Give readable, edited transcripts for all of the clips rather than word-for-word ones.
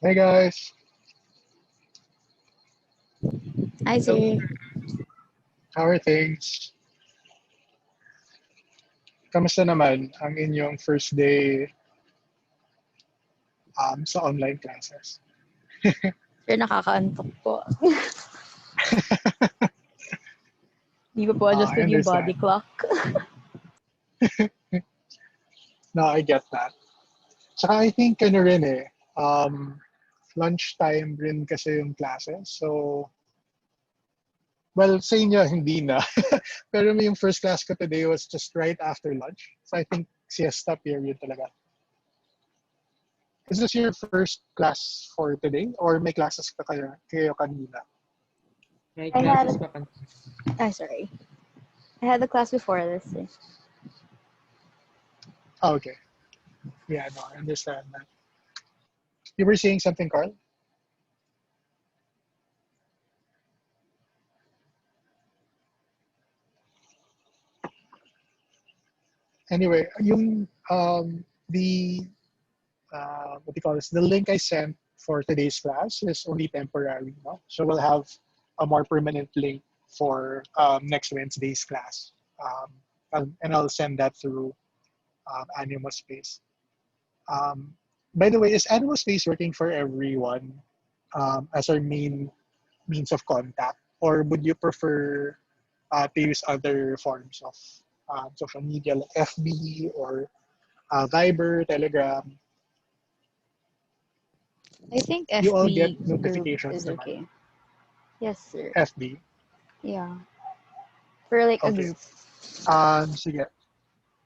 Hey guys, Hi, sir. how are things? Kamusta naman ang inyong first day sa online classes? Sir, nakakaantok po. Di ba po I adjusted yung body understand. clock? No, I get that. Tsaka I think ano rin lunchtime rin kasi yung classes. So, well, sa inyo, hindi na. Pero yung first class ko today was just right after lunch. So I think siesta period talaga. Is this your first class for today? Or may classes ka kayo kanina? May I had, classes pa kan. sorry. I had the class before this. Eh. Oh, okay. Yeah, no, I understand that. You were saying something, Carl? Anyway, the what do you call this? The link I sent for today's class is only temporary, no? So we'll have a more permanent link for next Wednesday's class, and I'll send that through Animo Space. Um, by the way, is Animo Space working for everyone as our main means of contact, or would you prefer to use other forms of social media like FB or Viber, Telegram? I think You all get FB group notifications is naman. okay. Yes, sir. FB. Yeah. For like a Okay. group. Sige.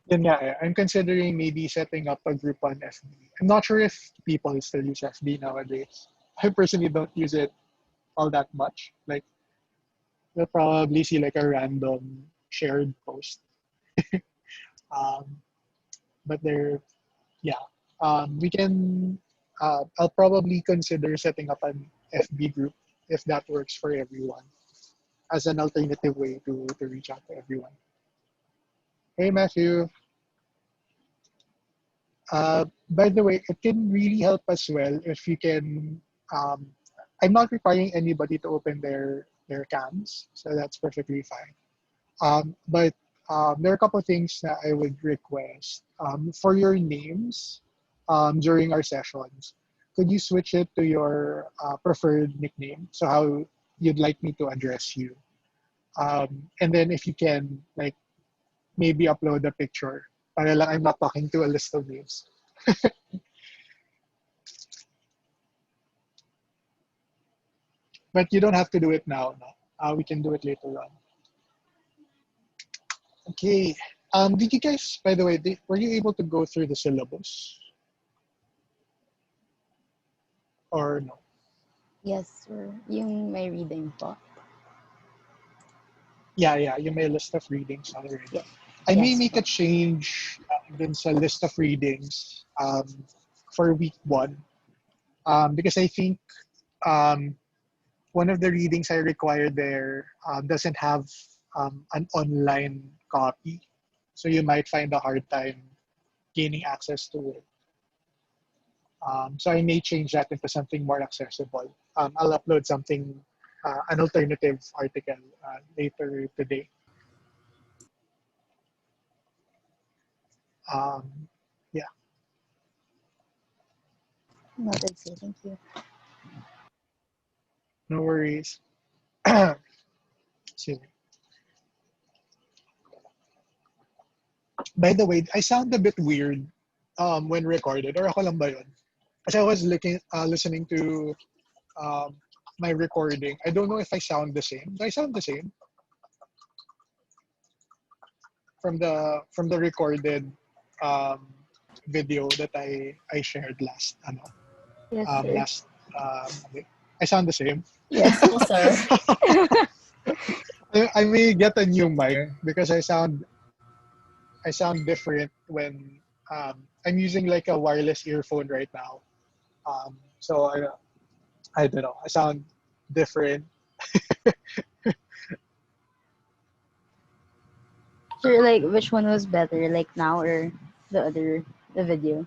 Yun nga eh. I'm considering maybe setting up a group on FB. I'm not sure if people still use FB nowadays. I personally don't use it all that much. Like, you'll probably see like a random shared post. Um, but they're, yeah. We can, I'll probably consider setting up an FB group if that works for everyone as an alternative way to reach out to everyone. Hey, Matthew. By the way, it can really help as well if you can. I'm not requiring anybody to open their cams, so that's perfectly fine. But there are a couple of things that I would request for your names during our sessions. Could you switch it to your preferred nickname? So how you'd like me to address you, and then if you can, like maybe upload a picture. Para lang I'm not talking to a list of names. But you don't have to do it now. No? We can do it later on. Okay. Did you guys, by the way, were you able to go through the syllabus? Or no? Yes, sir. Yung may reading po. Yeah, you may list of readings already. Yeah. I may Yes, make po. a change dun sa list of readings for week 1 because I think one of the readings I require there doesn't have an online copy. So you might find a hard time gaining access to it. So I may change that into something more accessible. I'll upload something, an alternative article later today. Yeah. Noted, sir. Thank you. No worries. Excuse me. By the way, I sound a bit weird when recorded, or ako lang ba yun? Kasi I was listening to my recording. I don't know if I sound the same. Do I sound the same from the recorded video that I shared last Yes, sir. last I sound the same. Yes po, sir. I may get a new mic because I sound different when I'm using like a wireless earphone right now. So I don't know. I sound different. So like which one was better, like now or the video?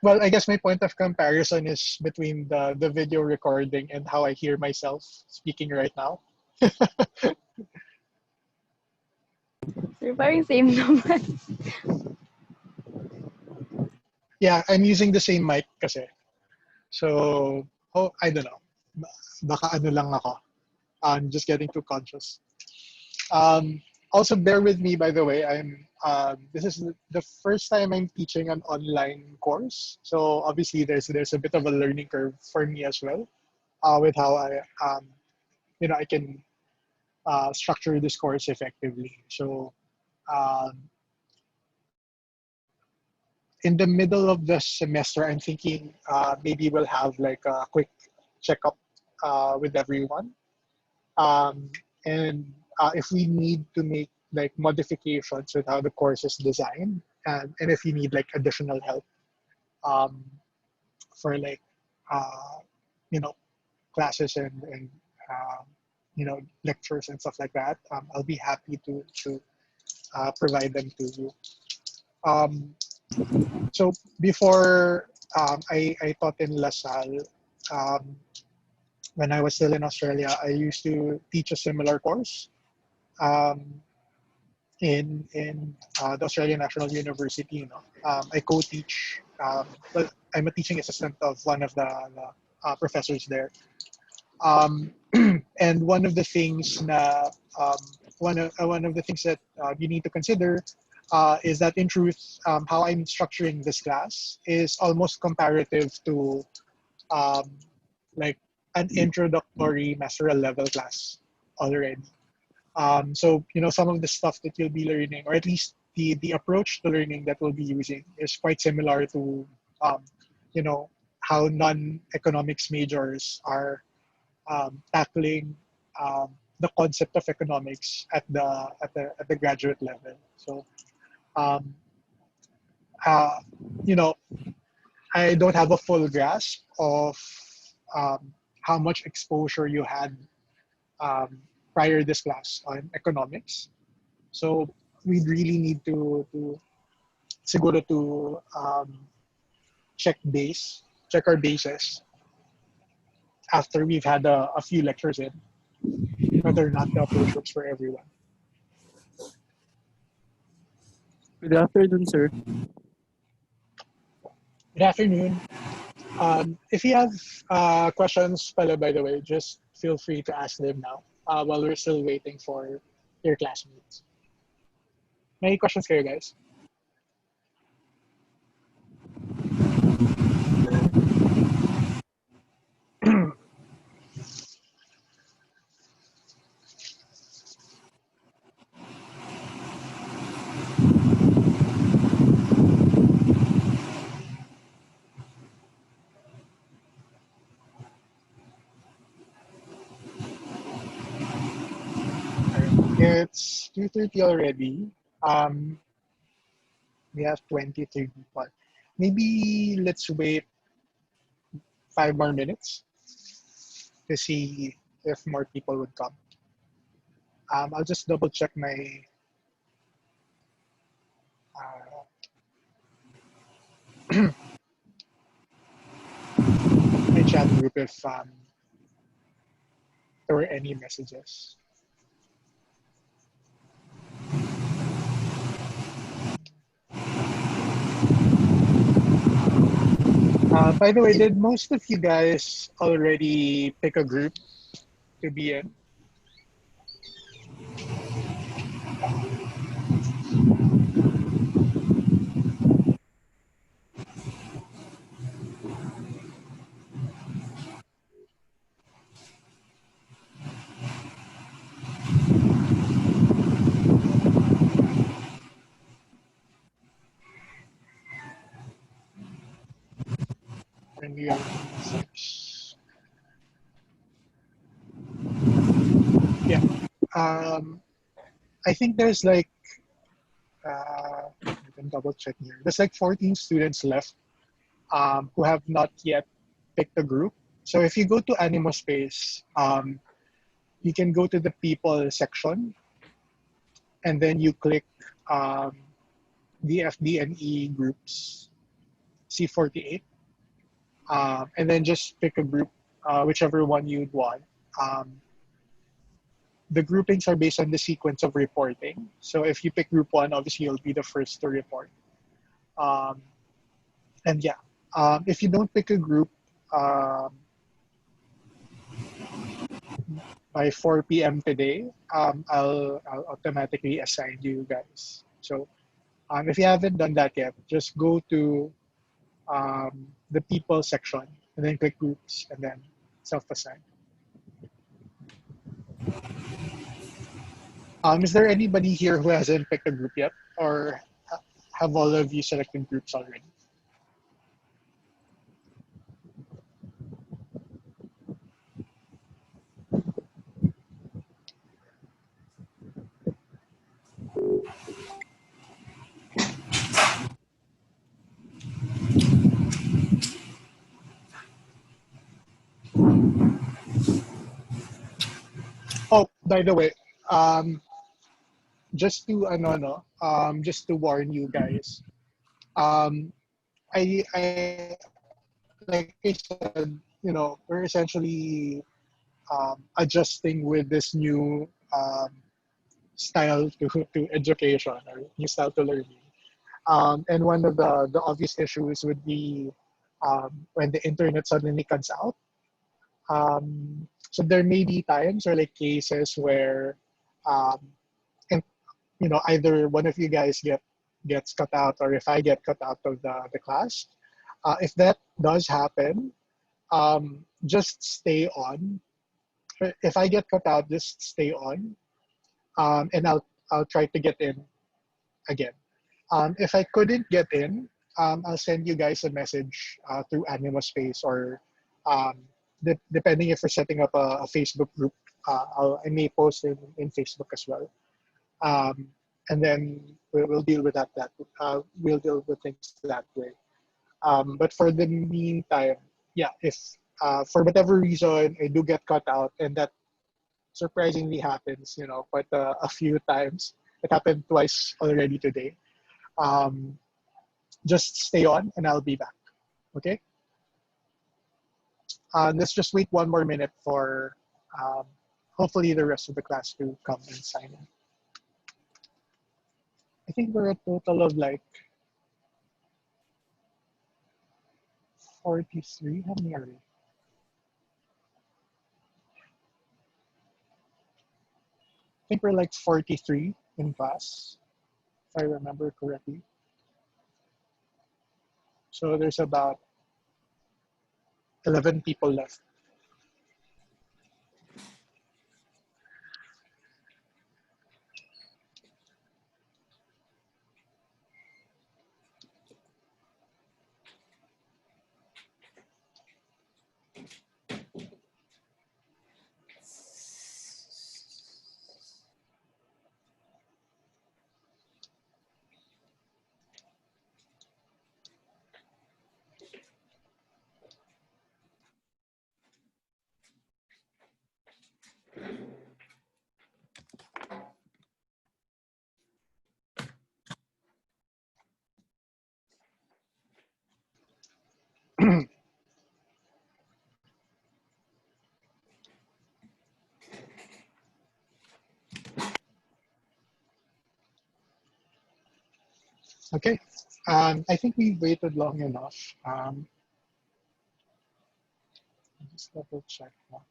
Well, I guess my point of comparison is between the video recording and how I hear myself speaking right now. So parang same naman. Yeah, I'm using the same mic kasi. So, oh, I don't know. Baka ano lang ako. I'm just getting too conscious. Um, Also, bear with me, by the way. This is the first time I'm teaching an online course. So obviously, there's a bit of a learning curve for me as well, with how I can structure this course effectively. So um, in the middle of the semester, I'm thinking maybe we'll have like a quick checkup with everyone. Um, and if we need to make like modifications with how the course is designed, and if you need like additional help um, for like uh, you know classes and lectures and stuff like that, I'll be happy to provide them to you. Um, so before I taught in LaSalle, um, when I was still in Australia, I used to teach a similar course. Um, in the Australian National University. I co-teach. Well, I'm a teaching assistant of one of the professors there. Um, and one of the things na um, one of the things that you need to consider is that in truth, how I'm structuring this class is almost comparative to um, like an introductory masteral level class already. So some of the stuff that you'll be learning, or at least the approach to learning that we'll be using, is quite similar to um, you know how non-economics majors are tackling the concept of economics at the graduate level. So um, uh, you know I don't have a full grasp of um, how much exposure you had um, prior this class on economics. So we really need to siguro to check our bases after we've had a few lectures in, whether or not the approach works for everyone. Good afternoon, sir. Good afternoon. If you have questions, pala, by the way, just feel free to ask them now while we're still waiting for your classmates. May questions kayo, guys? Alright. It's 2:30 already. Um, we have 23 people. Maybe let's wait 5 more minutes to see if more people would come. I'll just double check uh, my chat group if there were any messages. By the way, did most of you guys already pick a group to be in? And we are six. Yeah. Um, I think there's like I can double check here. There's like 14 students left who have not yet picked a group. So if you go to Animo Space, you can go to the people section, and then you click um, the FDNE groups, C48, and then just pick a group, whichever one you'd want. Um, the groupings are based on the sequence of reporting. So if you pick group one, obviously you'll be the first to report. Um, and yeah, if you don't pick a group um, by 4 p.m. today, I'll automatically assign you guys. So if you haven't done that yet, just go to the people section and then click groups and then self-assign. Is there anybody here who hasn't picked a group yet, or have all of you selected groups already? Oh, by the way, um, just to warn you guys, um, I like I said, we're essentially adjusting with this new style to education or new style to learning. And one of the obvious issues would be when the internet suddenly cuts out. So there may be times or like cases where, um, and, either one of you guys gets cut out, or if I get cut out of the class. If that does happen, just stay on. If I get cut out, just stay on, and I'll try to get in again. If I couldn't get in, I'll send you guys a message through Anima Space, or um, depending if we're setting up a Facebook group, I may post in Facebook as well. Um, and then we'll deal with we'll deal with things that way. But for the meantime, yeah, if for whatever reason I do get cut out, and that surprisingly happens, quite a few times. It happened twice already today. Um, just stay on and I'll be back. Okay? Let's just wait one more minute for um, hopefully the rest of the class to come and sign in. I think we're a total of like 43. How many are we? I think we're like 43 in class, if I remember correctly. So there's about 11 people left. Okay. I think we waited long enough. Just double check now.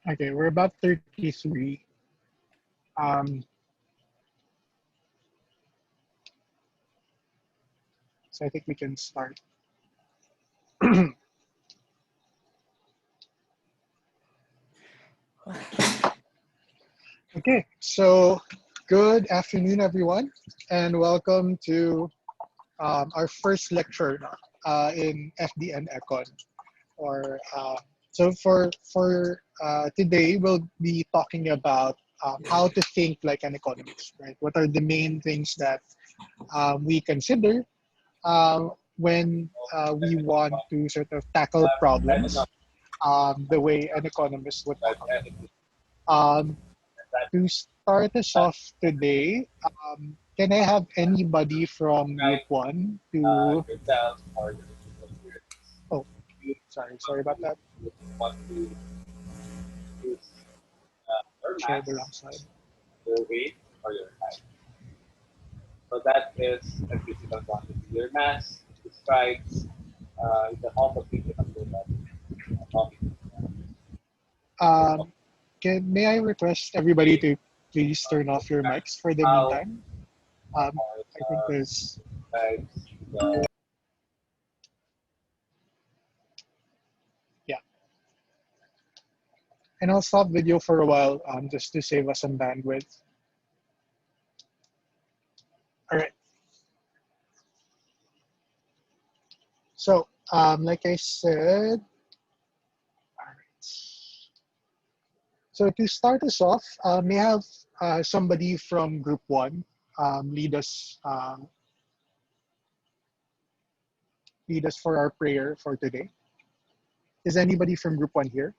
Okay, we're about 33. Um, so I think we can start. Okay, so good afternoon, everyone, and welcome to our first lecture in FDN Econ. Or so for today, we'll be talking about how to think like an economist, right? What are the main things that we consider when we want to sort of tackle problems the way an economist would tackle them. Um, to start us off today, can I have anybody from Group One to? Oh, sorry about that. Share the wrong slide. Um, may I request everybody to please turn off your mics for the meantime? I think there's yeah, and I'll stop video for a while just to save us some bandwidth. All right. So like I said, all right. So to start us off, may I have somebody from Group One lead us for our prayer for today. Is anybody from Group One here?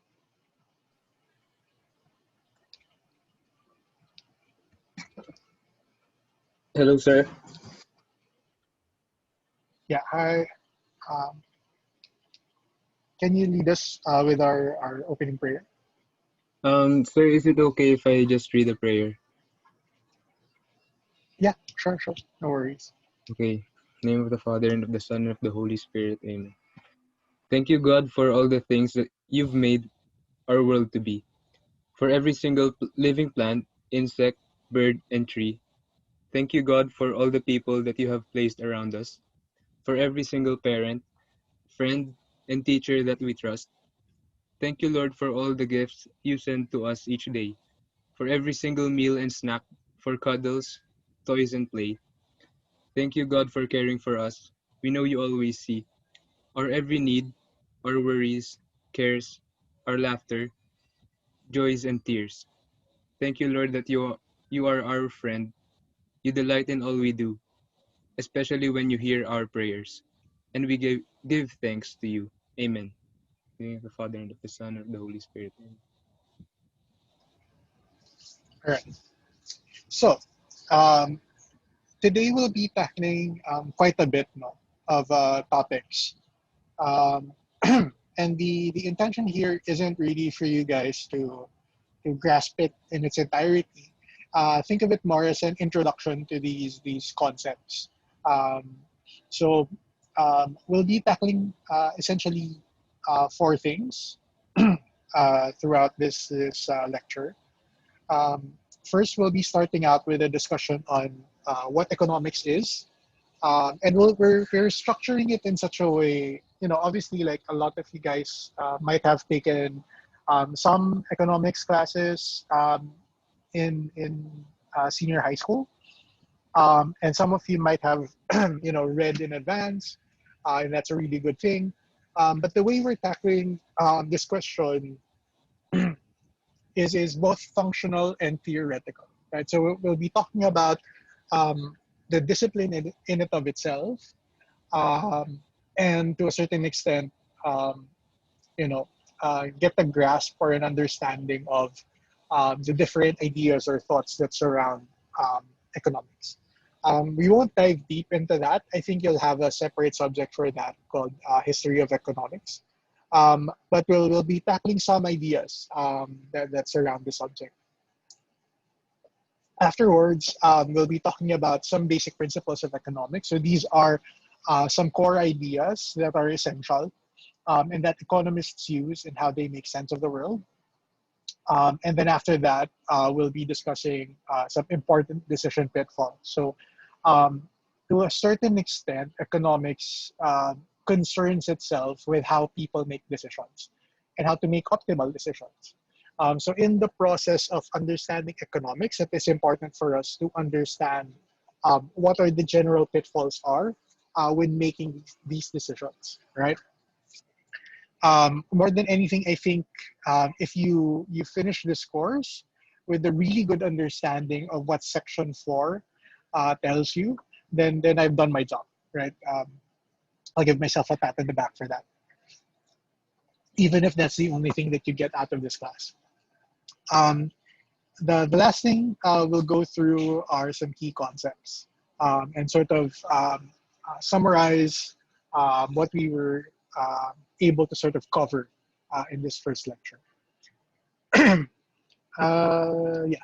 Hello, sir. Yeah. Hi. Um, can you lead us with our opening prayer? Sir, is it okay if I just read a prayer? Yeah, sure. No worries. Okay. In the name of the Father, and of the Son, and of the Holy Spirit. Amen. Thank you, God, for all the things that you've made our world to be. For every single living plant, insect, bird, and tree. Thank you, God, for all the people that you have placed around us. For every single parent, friend, and teacher that we trust. Thank you, Lord, for all the gifts you send to us each day. For every single meal and snack, for cuddles, toys, and play. Thank you, God, for caring for us. We know you always see our every need, our worries, cares, our laughter, joys, and tears. Thank you, Lord, that you are our friend. You delight in all we do, especially when you hear our prayers. And we give thanks to you. Amen. In the name of the Father, and of the Son, and of the Holy Spirit. Amen. All right. So um, today we'll be tackling quite a bit of topics. Um, and the intention here isn't really for you guys to grasp it in its entirety. Think of it more as an introduction to these concepts. Um, so we'll be tackling essentially four things throughout this lecture. Um, First, we'll be starting out with a discussion on what economics is, and we're structuring it in such a way. Obviously, like a lot of you guys might have taken some economics classes in senior high school, and some of you might have read in advance, and that's a really good thing. But the way we're tackling this question is both functional and theoretical, right? So we'll be talking about the discipline in it of itself, um, and to a certain extent, um, you know, get a grasp or an understanding of the different ideas or thoughts that surround economics. We won't dive deep into that. I think you'll have a separate subject for that called History of Economics. But we'll be tackling some ideas that surround the subject. Afterwards, we'll be talking about some basic principles of economics. So these are some core ideas that are essential and that economists use in how they make sense of the world. And then after that, we'll be discussing some important decision pitfalls. So to a certain extent, economics concerns itself with how people make decisions and how to make optimal decisions. So in the process of understanding economics, it is important for us to understand what are the general pitfalls are when making these decisions, right? More than anything, I think if you finish this course, with a really good understanding of what Section 4 tells you, then I've done my job, right? I'll give myself a pat on the back for that, even if that's the only thing that you get out of this class. Um, the last thing we'll go through are some key concepts and sort of summarize what we were able to sort of cover in this first lecture. Yeah.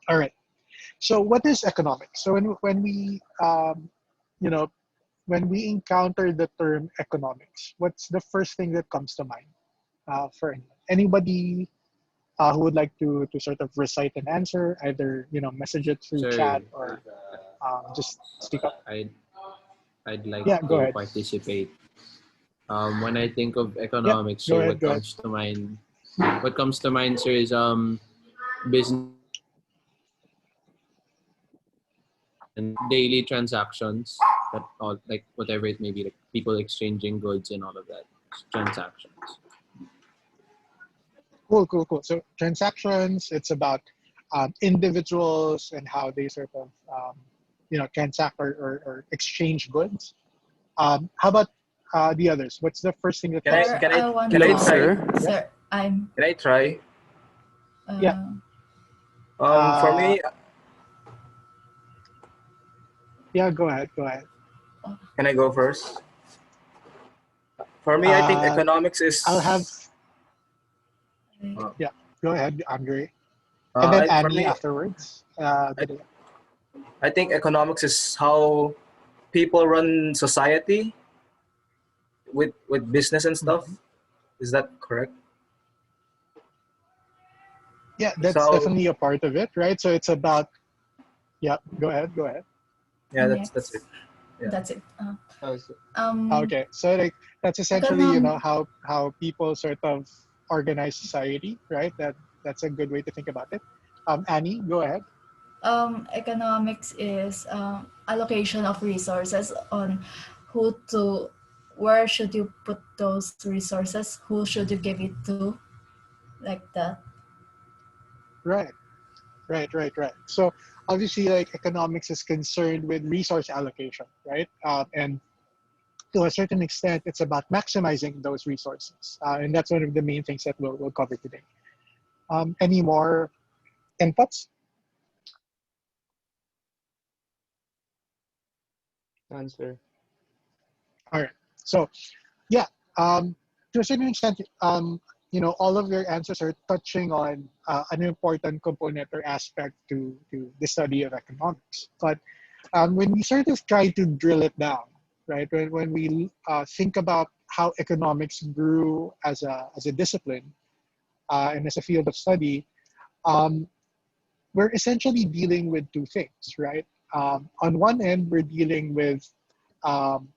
All right. So what is economics? So when we you know when we encounter the term economics, what's the first thing that comes to mind for anyone? Anybody who would like to sort of recite an answer, either message it through Sir, chat or just speak up. I'd like Yeah, go to ahead. participate. When I think of Yeah, economics, go sir, ahead. what Go ahead. comes to mind? What comes to mind, sir, is business and daily transactions, that all, like whatever it may be, like people exchanging goods and all of that, transactions. Cool. So transactions, it's about individuals and how they sort of transact or exchange goods. How about the others? What's the first thing that Can I comes to Sir, can mind? I I want can I Hello, to. try? sir. Yeah, Sir, I'm. Can I try? yeah. Uh, For Uh, me, yeah, go ahead. Go ahead. can I go first? For me, I think Uh, economics I'll have is. Uh, yeah. Go ahead, Andre, and then for Annie me, afterwards. I, I think economics is how people run society with business and stuff. Mhm. Is that correct? Yeah, that's So definitely a part of it, right? So it's about yeah. Go ahead. Go ahead. yeah, that's it. next. Yeah. That's it. Oh, so, Okay, so like that's essentially Econom. how people sort of organize society, right? That's a good way to think about it. Annie, go ahead. Economics is allocation of resources on who to, where should you put those resources, who should you give it to, like that. Right, right. So obviously, like economics is concerned with resource allocation, right? And to a certain extent, it's about maximizing those resources, and that's one of the main things that we'll cover today. Any more inputs? answer. All right. So yeah, to a certain extent, all of your answers are touching on an important component or aspect to the study of economics. But when we sort of try to drill it down, right, when we think about how economics grew as a discipline and as a field of study, um, we're essentially dealing with two things, right? On one end, we're dealing with um,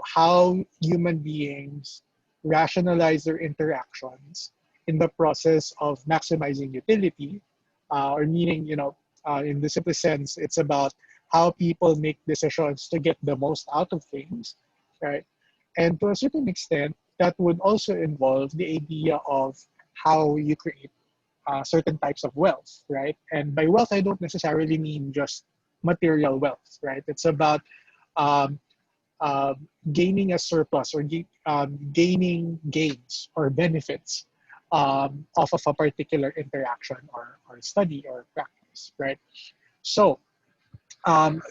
how human beings rationalize their interactions in the process of maximizing utility, or meaning, in the simplest sense, it's about how people make decisions to get the most out of things, right? And to a certain extent, that would also involve the idea of how you create certain types of wealth, right? And by wealth, I don't necessarily mean just material wealth, right? It's about um, gaining a surplus or gaining gains or benefits off of a particular interaction or study or practice, right? So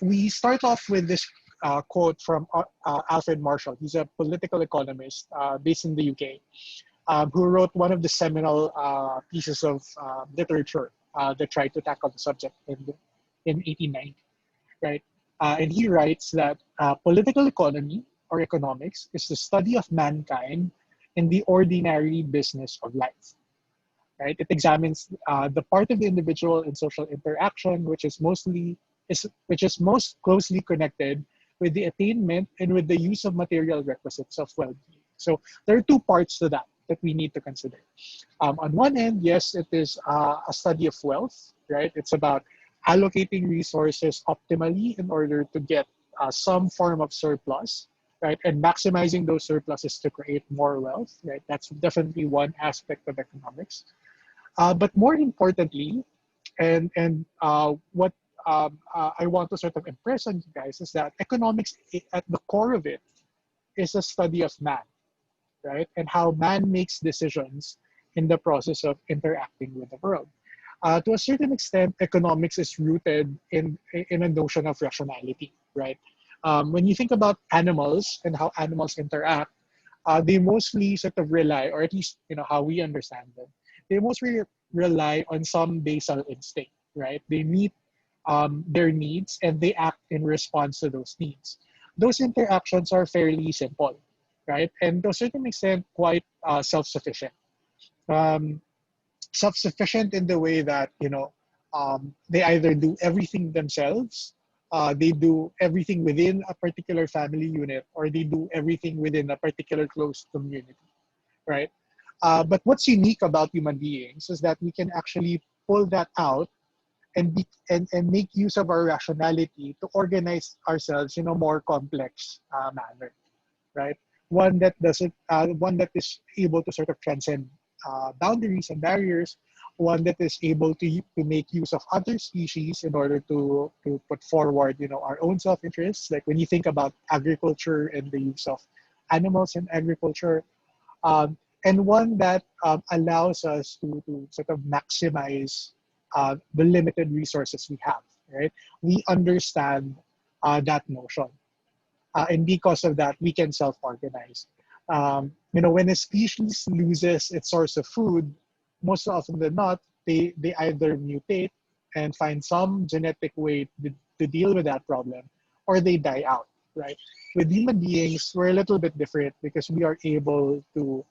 we start off with this quote from Alfred Marshall. He's a political economist based in the UK, who wrote one of the seminal pieces of literature that tried to tackle the subject in 1890, right? And he writes that political economy or economics is the study of mankind in the ordinary business of life, right? It examines the part of the individual in social interaction, which is most closely connected with the attainment and with the use of material requisites of well-being. So there are two parts to that we need to consider. On one end, yes, it is a study of wealth, right? It's about allocating resources optimally in order to get some form of surplus, right? And maximizing those surpluses to create more wealth, right? That's definitely one aspect of economics. But more importantly, and what I want to sort of impress on you guys is that economics, at the core of it, is a study of man, right? And how man makes decisions in the process of interacting with the world. To a certain extent, economics is rooted in a notion of rationality, right? When you think about animals and how animals interact, they mostly sort of rely, or at least how we understand them, they mostly rely on some basal instinct, right? They meet their needs and they act in response to those needs. Those interactions are fairly simple, right? And to a certain extent, quite self-sufficient. Um, Self-sufficient in the way that they either do everything themselves, they do everything within a particular family unit, or they do everything within a particular close community, right? But what's unique about human beings is that we can actually pull that out and make use of our rationality to organize ourselves in a more complex manner, right? One that is able to sort of transcend boundaries and barriers, one that is able to make use of other species in order to put forward, our own self-interests. Like when you think about agriculture and the use of animals in agriculture, and one that allows us to sort of maximize the limited resources we have, right? We understand that notion. And because of that, we can self-organize. When a species loses its source of food, most often than not, they either mutate and find some genetic way to deal with that problem, or they die out, right? With human beings, we're a little bit different because we are able to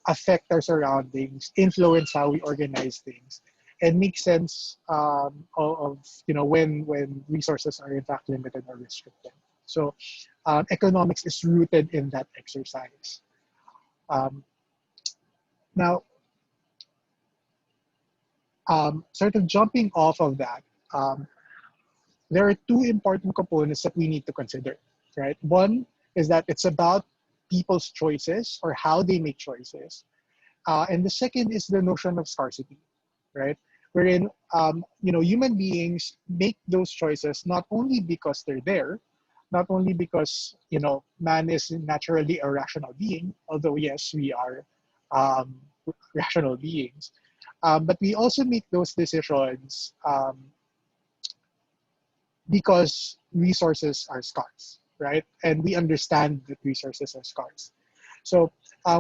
affect our surroundings, influence how we organize things, and make sense of when resources are in fact limited or restricted. So economics is rooted in that exercise. Um, Now, sort of jumping off of that, um, there are two important components that we need to consider, right? One is that it's about people's choices or how they make choices. And the second is the notion of scarcity, right? Wherein, human beings make those choices not only because they're there, not only because, man is naturally a rational being, although yes, we are um, rational beings, but we also make those decisions because resources are scarce, right? And we understand that resources are scarce. So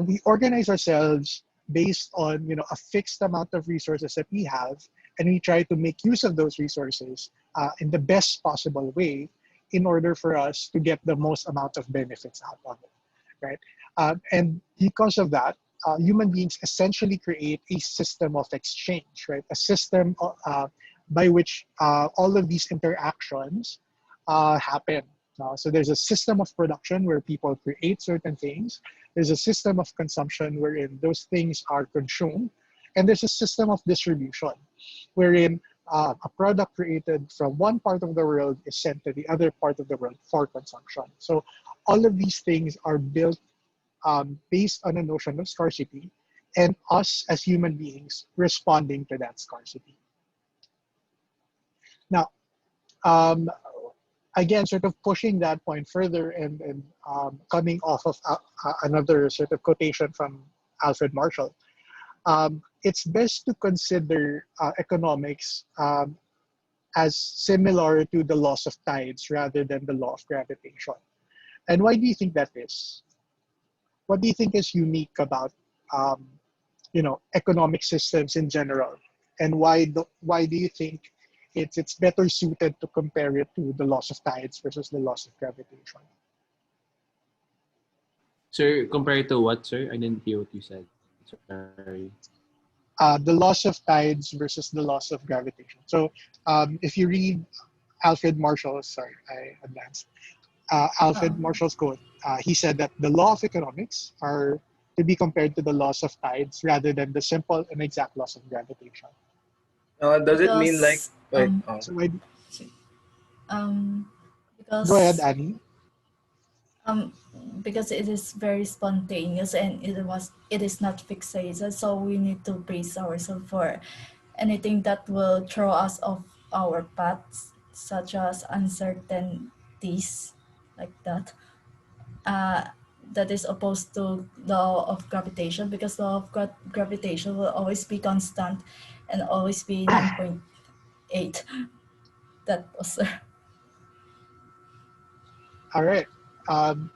we organize ourselves based on a fixed amount of resources that we have, and we try to make use of those resources in the best possible way in order for us to get the most amount of benefits out of it, right? And because of that, human beings essentially create a system of exchange, right? A system by which all of these interactions happen. So there's a system of production where people create certain things. There's a system of consumption wherein those things are consumed. And there's a system of distribution wherein a product created from one part of the world is sent to the other part of the world for consumption. So all of these things are built based on a notion of scarcity, and us as human beings responding to that scarcity. Now, um, again, sort of pushing that point further and coming off of another sort of quotation from Alfred Marshall, it's best to consider economics as similar to the laws of tides rather than the law of gravitation. And why do you think that is? What do you think is unique about um, economic systems in general, and why do you think it's better suited to compare it to the laws of tides versus the laws of gravitation? Sir, compared to what, sir? I didn't hear what you said. Sorry. The laws of tides versus the laws of gravitation. So if you read Alfred Marshall's, sorry, I advanced. Alfred Um, Marshall's quote, he said that the law of economics are to be compared to the laws of tides rather than the simple and exact laws of gravitation. Does it mean like because wait? Oh. So I, um go ahead, because Annie. um, because it is very spontaneous and it is not fixated. So we need to brace ourselves for anything that will throw us off our paths, such as uncertainties, like that. Uh, that is opposed to law of gravitation, because law of gravitation will always be constant and always be 9.8. That was All right. Um,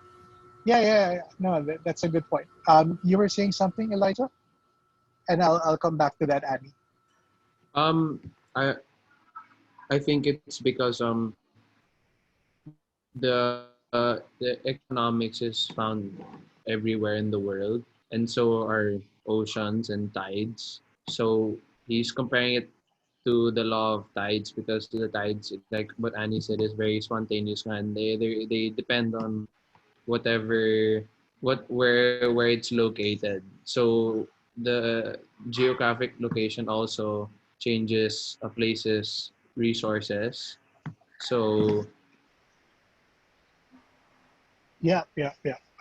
yeah. No, that's a good point. You were saying something, Elijah, and I'll come back to that, Annie. Um, I I think it's because the economics is found everywhere in the world, and so are oceans and tides. So he's comparing it to the law of tides, because the tides, like what Annie said, is very spontaneous, and they depend on whatever where it's located. So the geographic location also changes a place's resources. So Yeah.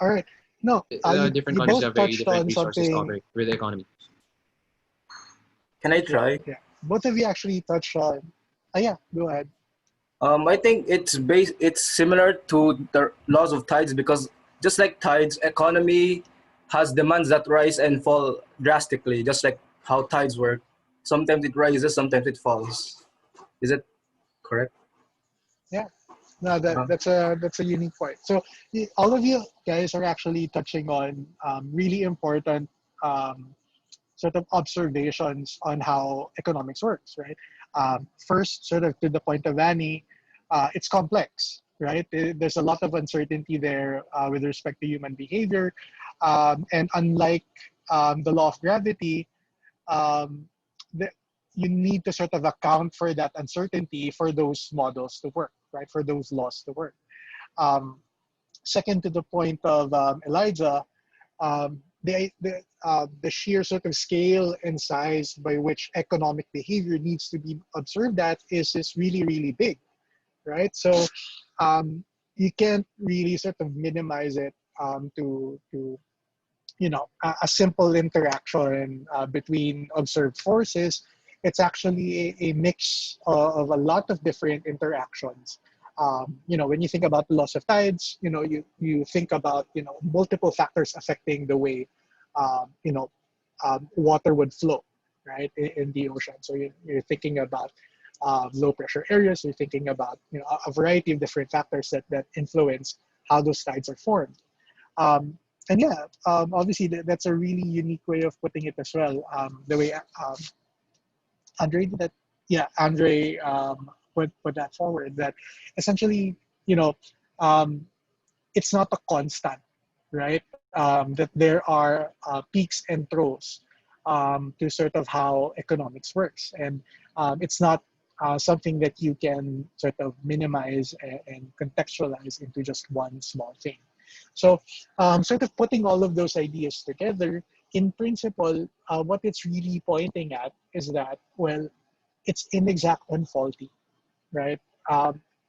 All right. No, different you countries both have very touched different on resources to something. operate with the economy. Can I try? Yeah, both of you actually touched on. Yeah, go ahead. I think it's similar to the laws of tides, because just like tides, economy has demands that rise and fall drastically, just like how tides work. Sometimes it rises, sometimes it falls. Is it correct? Yeah, no, Uh, that's a unique point. So all of you guys are actually touching on really important um, sort of observations on how economics works, right? First, sort of to the point of Annie, it's complex, right? There's a lot of uncertainty there with respect to human behavior, and unlike the law of gravity, um, the, you need to sort of account for that uncertainty for those models to work, right? For those laws to work. Um, Second, to the point of Elijah, the sheer sort of scale and size by which economic behavior needs to be observed at is really big, right? So you can't really sort of minimize it to a simple interaction between observed forces. It's actually a mix of a lot of different interactions. When you think about the loss of tides, you think about multiple factors affecting the way water would flow, right, in the ocean. So you're thinking about low pressure areas. You're thinking about a variety of different factors that influence how those tides are formed. Um, and yeah, obviously that's a really unique way of putting it as well. The way Andre did that, yeah, Andre put that forward. That essentially, you know, um, it's not a constant, right? That there are peaks and troughs to sort of how economics works, and it's not something that you can sort of minimize and contextualize into just one small thing. So, sort of putting all of those ideas together, in principle, what it's really pointing at is that, well, it's inexact and faulty, right?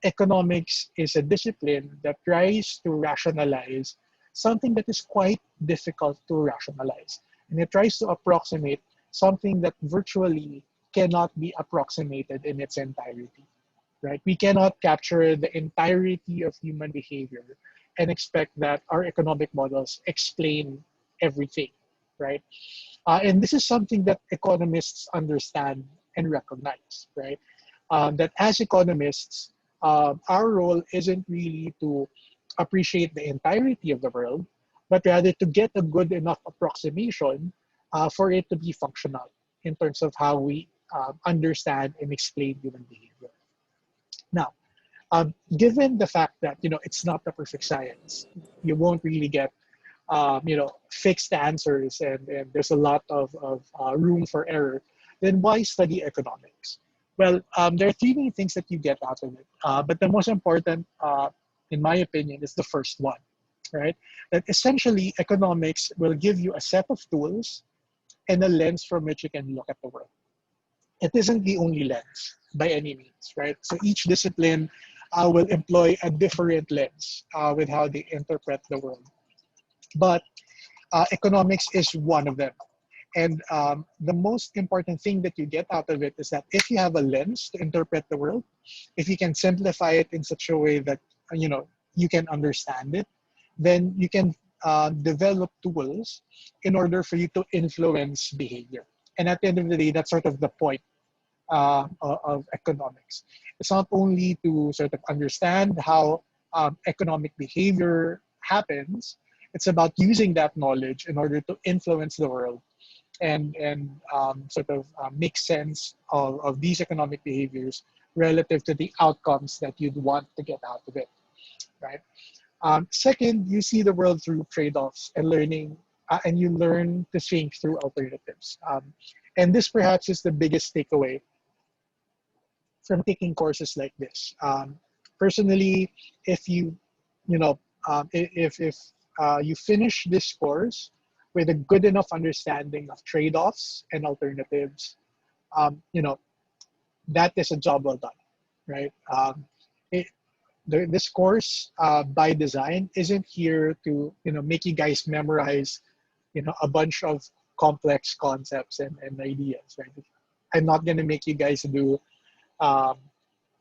Economics is a discipline that tries to rationalize something that is quite difficult to rationalize. And it tries to approximate something that virtually cannot be approximated in its entirety, right? We cannot capture the entirety of human behavior and expect that our economic models explain everything, right? And this is something that economists understand and recognize, right? That as economists, our role isn't really to appreciate the entirety of the world, but rather to get a good enough approximation for it to be functional in terms of how we understand and explain human behavior. Now, given the fact that it's not the perfect science, you won't really get fixed answers, and there's a lot of room for error, then why study economics? Well, there are three main things that you get out of it. But the most important, in my opinion, is the first one, right? That essentially economics will give you a set of tools and a lens from which you can look at the world. It isn't the only lens by any means, right? So each discipline will employ a different lens with how they interpret the world. But economics is one of them. And the most important thing that you get out of it is that if you have a lens to interpret the world, if you can simplify it in such a way that you can understand it, then you can develop tools in order for you to influence behavior. And at the end of the day, that's sort of the point of economics. It's not only to sort of understand how economic behavior happens, it's about using that knowledge in order to influence the world and sort of make sense of these economic behaviors relative to the outcomes that you'd want to get out of it, right? Second, you see the world through trade-offs and learning, and you learn to think through alternatives. And this perhaps is the biggest takeaway from taking courses like this. Personally, if if you finish this course with a good enough understanding of trade-offs and alternatives, that is a job well done, right? This course by design isn't here to make you guys memorize a bunch of complex concepts and ideas, right? I'm not going to make you guys do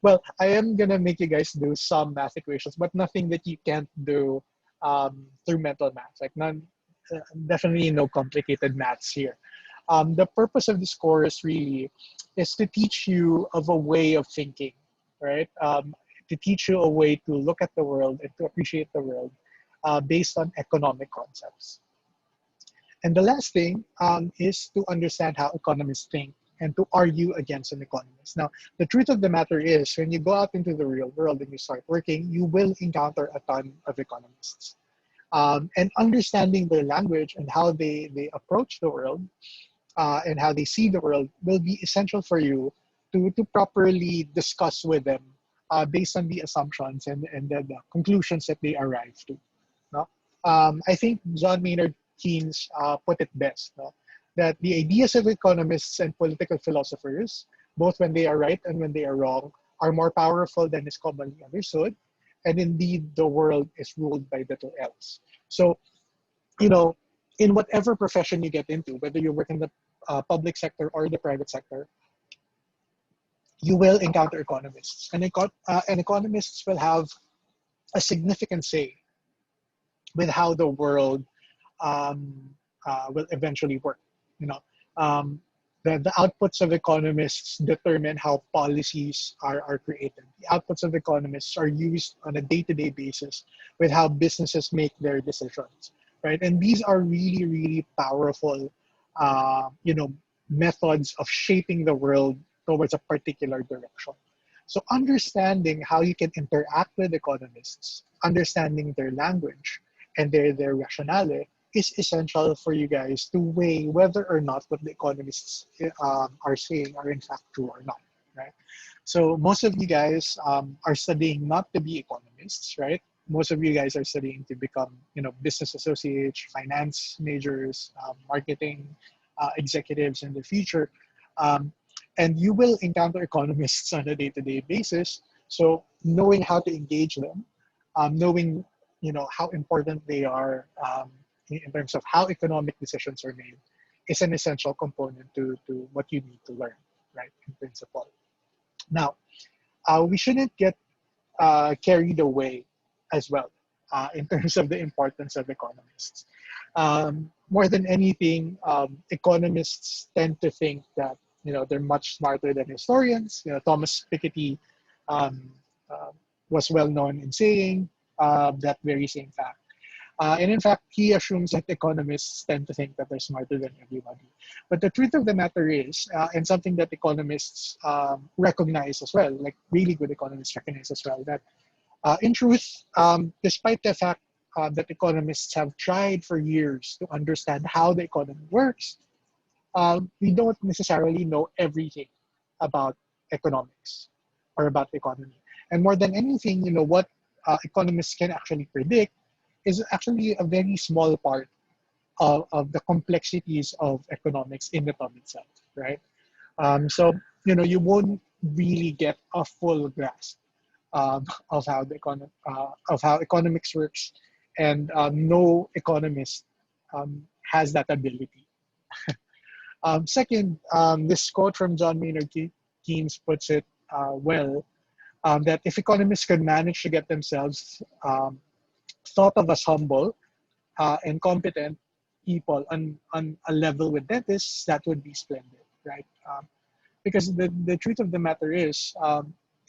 well, I am going to make you guys do some math equations, but nothing that you can't do through mental math. Like definitely no complicated maths here. The purpose of this course really is to teach you of a way of thinking, right? To teach you a way to look at the world and to appreciate the world based on economic concepts. And the last thing is to understand how economists think and to argue against an economist. Now, the truth of the matter is, when you go out into the real world and you start working, you will encounter a ton of economists. And understanding their language and how they approach the world and how they see the world will be essential for you to properly discuss with them based on the assumptions and the conclusions that they arrive to. No? I think John Maynard Keynes put it best, no? That the ideas of economists and political philosophers, both when they are right and when they are wrong, are more powerful than is commonly understood. And indeed, the world is ruled by little else. So, in whatever profession you get into, whether you work in the public sector or the private sector, you will encounter economists. And economists will have a significant say with how the world will eventually work. The outputs of economists determine how policies are created. The outputs of economists are used on a day-to-day basis with how businesses make their decisions, right? And these are really, really powerful, methods of shaping the world towards a particular direction. So understanding how you can interact with economists, understanding their language and their rationale is essential for you guys to weigh whether or not what the economists are saying are in fact true or not, right? So most of you guys are studying not to be economists, right? Most of you guys are studying to become, business associates, finance majors, marketing executives in the future. And you will encounter economists on a day-to-day basis. So knowing how to engage them, knowing, how important they are in terms of how economic decisions are made is an essential component to what you need to learn, right, in principle. Now, we shouldn't get carried away as well in terms of the importance of economists. More than anything, economists tend to think that they're much smarter than historians. Thomas Piketty was well known in saying that very same fact. And in fact, he assumes that economists tend to think that they're smarter than everybody. But the truth of the matter is, and something that economists recognize as well, like really good economists recognize as well, that in truth, despite the fact that economists have tried for years to understand how the economy works, we don't necessarily know everything about economics or about the economy. And more than anything, what economists can actually predict is actually a very small part of the complexities of economics in the term itself, right? So, you won't really get a full grasp of how of how economics works, and no economist has that ability. Second, this quote from John Maynard Keynes puts it well, that if economists could manage to get themselves thought of as humble and competent people on a level with dentists, that would be splendid, right? Because the truth of the matter is,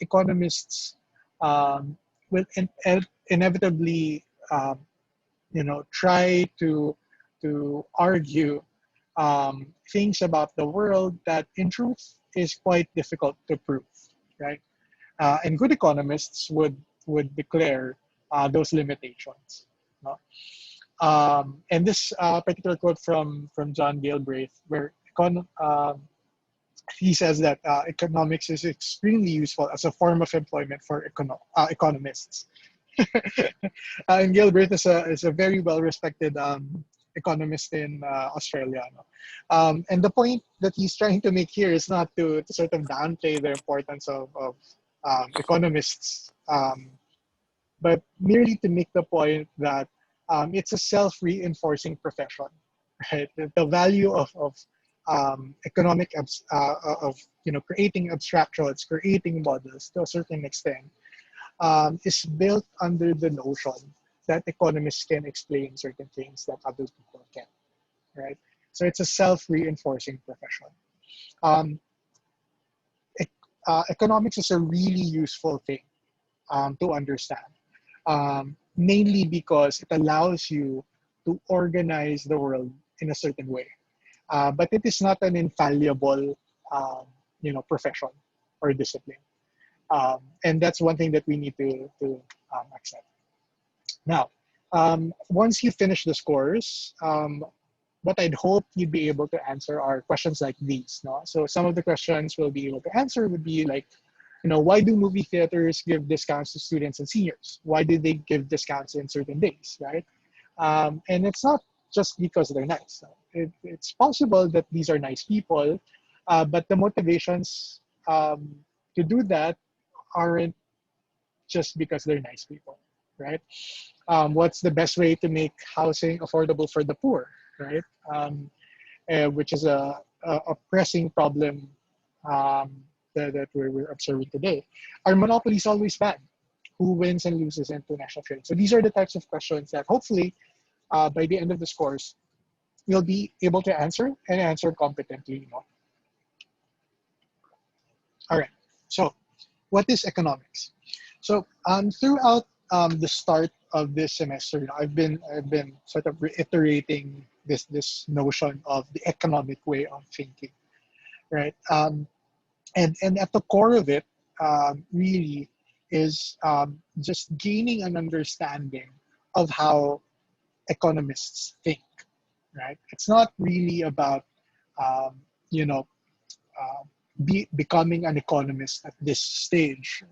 economists um, will inevitably, try to argue things about the world that, in truth, is quite difficult to prove, right? And good economists would declare those limitations. No? And this particular quote from John Galbraith, where he says that economics is extremely useful as a form of employment for economists. And Galbraith is a very well respected economist in Australia. No? And the point that he's trying to make here is not to sort of downplay the importance of economists, but merely to make the point that it's a self-reinforcing profession, right? The value of economic of creating abstractions, creating models to a certain extent is built under the notion that economists can explain certain things that other people can't, right? So it's a self-reinforcing profession. Um, Economics is a really useful thing to understand, mainly because it allows you to organize the world in a certain way. But it is not an infallible, profession or discipline. And that's one thing that we need to accept. Now, once you finish the scores, what I'd hope you'd be able to answer are questions like these. No? So some of the questions we'll be able to answer would be like, why do movie theaters give discounts to students and seniors? Why do they give discounts in certain days, right? And it's not just because they're nice. It's possible that these are nice people, but the motivations to do that aren't just because they're nice people, right? What's the best way to make housing affordable for the poor, right? Which is a pressing problem that we're observing today. Are monopolies always bad? Who wins and loses in international trade? So these are the types of questions that hopefully by the end of the course, you'll be able to answer and answer competently. All right. So what is economics? So throughout the start of this semester, I've been sort of reiterating this notion of the economic way of thinking, right? And at the core of it, really is just gaining an understanding of how economists think, right? It's not really about um, you know becoming an economist at this stage.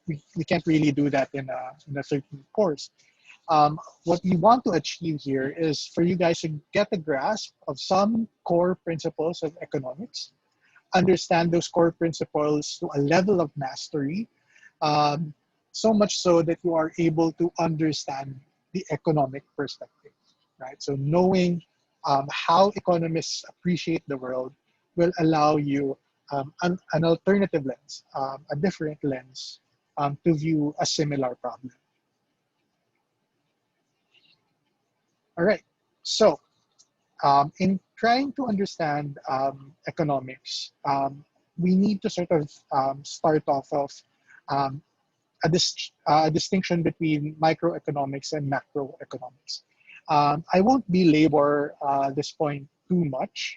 We can't really do that in a certain course. What we want to achieve here is for you guys to get a grasp of some core principles of economics, understand those core principles to a level of mastery, um, so much so that you are able to understand the economic perspective, right? So knowing how economists appreciate the world will allow you an alternative lens, a different lens to view a similar problem. All right, so in trying to understand economics, we need to sort of start off of um, a distinction between microeconomics and macroeconomics. I won't belabor this point too much,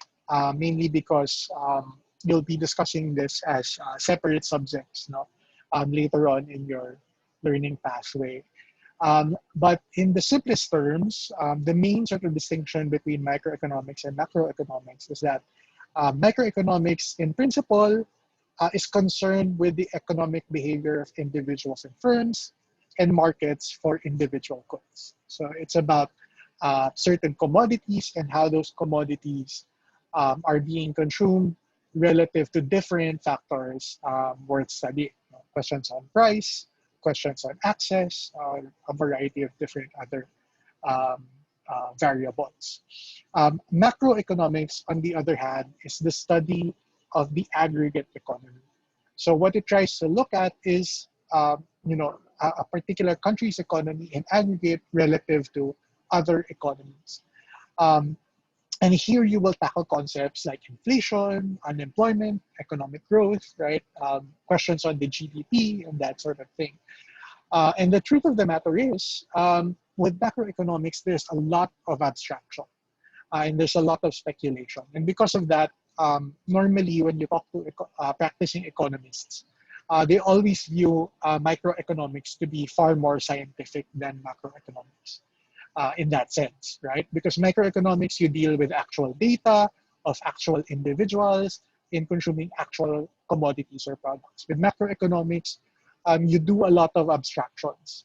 mainly because you'll be discussing this as separate subjects later on in your learning pathway. But in the simplest terms, the main sort of distinction between microeconomics and macroeconomics is that microeconomics, in principle, is concerned with the economic behavior of individuals and firms and markets for individual goods. So it's about certain commodities and how those commodities are being consumed relative to different factors worth studying. questions on price, questions on access, a variety of different other um, variables. Macroeconomics, on the other hand, is the study of the aggregate economy. So what it tries to look at is, a particular country's economy in aggregate relative to other economies. Um, and here you will tackle concepts like inflation, unemployment, economic growth, right? Questions on the GDP and that sort of thing. And the truth of the matter is, with macroeconomics, there's a lot of abstraction and there's a lot of speculation. And because of that, normally when you talk to practicing economists, they always view microeconomics to be far more scientific than macroeconomics in that sense, right? Because microeconomics, you deal with actual data of actual individuals in consuming actual commodities or products. With macroeconomics, you do a lot of abstractions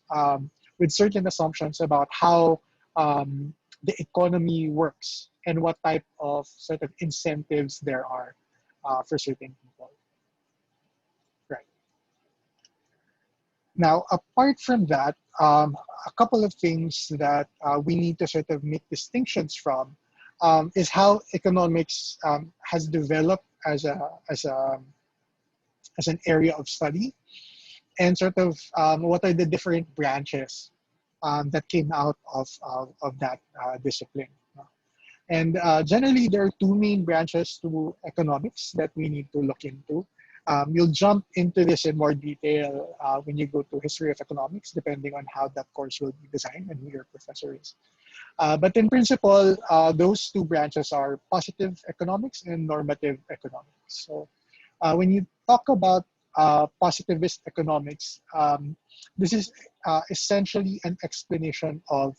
with certain assumptions about how the economy works and what type of sort of incentives there are for certain people. Right. Now, apart from that, a couple of things that we need to sort of make distinctions from is how economics has developed as an area of study, and sort of what are the different branches that came out of that discipline. And generally, there are two main branches to economics that we need to look into. You'll jump into this in more detail when you go to history of economics, depending on how that course will be designed and who your professor is. But in principle, those two branches are positive economics and normative economics. So when you talk about positivist economics, this is essentially an explanation of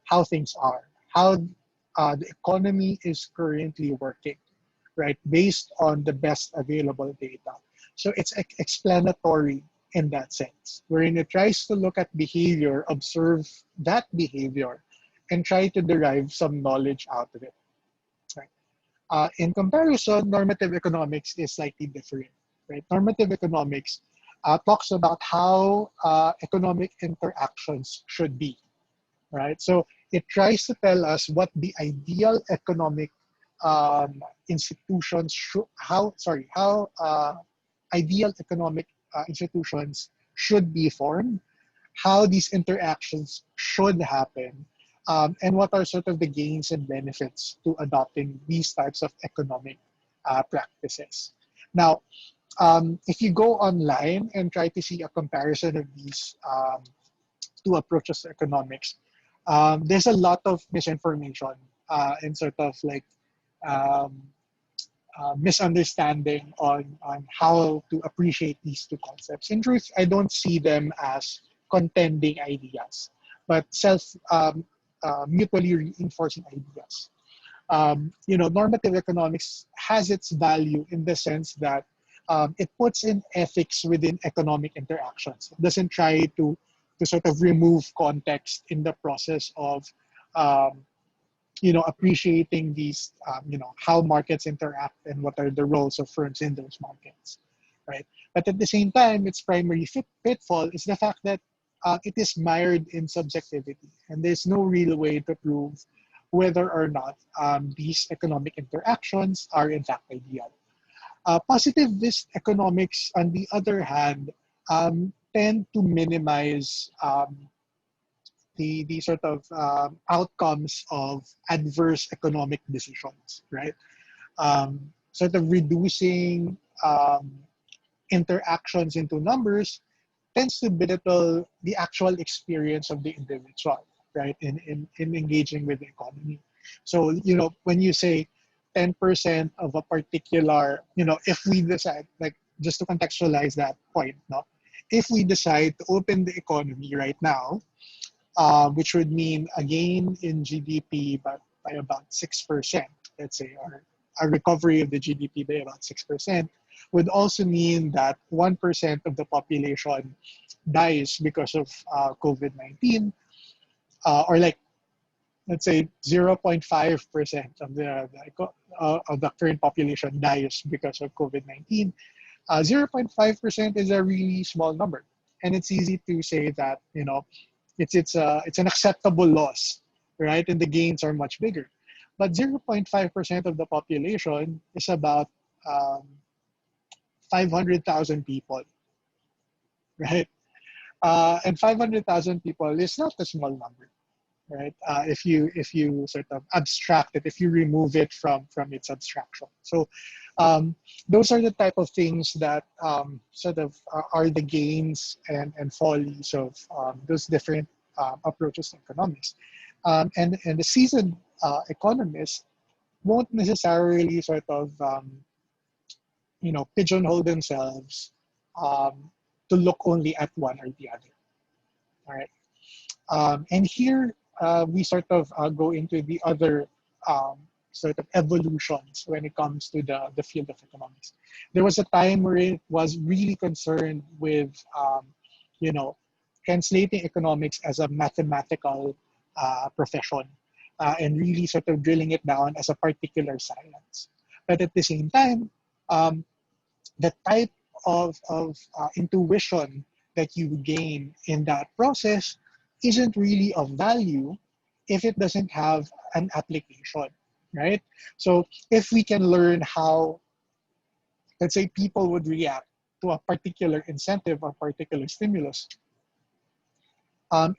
how things are, how the economy is currently working, right, based on the best available data. So it's explanatory in that sense, wherein it tries to look at behavior, observe that behavior, and try to derive some knowledge out of it. Right? In comparison, normative economics is slightly different. Right? Normative economics talks about how economic interactions should be. Right? So it tries to tell us what the ideal economic institutions should, how ideal economic institutions should be formed, how these interactions should happen, and what are sort of the gains and benefits to adopting these types of economic practices. Now, if you go online and try to see a comparison of these two approaches to economics, there's a lot of misinformation and sort of like um, misunderstanding on how to appreciate these two concepts. In truth, I don't see them as contending ideas, but mutually reinforcing ideas. Normative economics has its value in the sense that it puts in ethics within economic interactions. It doesn't try to sort of remove context in the process of appreciating these, how markets interact and what are the roles of firms in those markets, right? But at the same time, its primary pitfall is the fact that it is mired in subjectivity, and there's no real way to prove whether or not these economic interactions are in fact ideal. Positivist economics, on the other hand, tend to minimize the sort of outcomes of adverse economic decisions, right? Sort of reducing interactions into numbers tends to belittle the actual experience of the individual, right, in engaging with the economy. So, when you say 10% of a particular, if we decide, like, just to contextualize that point, no? If we decide to open the economy right now, which would mean a gain in GDP by about 6%, let's say, or a recovery of the GDP by about 6%, would also mean that 1% of the population dies because of COVID-19, or like, let's say 0.5% of the current population dies because of COVID-19. 0.5% is a really small number, and it's easy to say that it's an acceptable loss, right? And the gains are much bigger. But 0.5% of the population is about um, 500,000 people, right? And 500,000 people is not a small number, right? If you sort of abstract it, if you remove it from its abstraction. So those are the type of things that sort of are the gains and follies of those different approaches to economics. And the seasoned economists won't necessarily sort of pigeonhole themselves um, to look only at one or the other. All right. And here we sort of go into the other um, sort of evolutions when it comes to the field of economics. There was a time where it was really concerned with, you know, translating economics as a mathematical profession and really sort of drilling it down as a particular science. But at the same time, um, the type of intuition that you gain in that process isn't really of value if it doesn't have an application, right? So if we can learn how, let's say, people would react to a particular incentive or particular stimulus,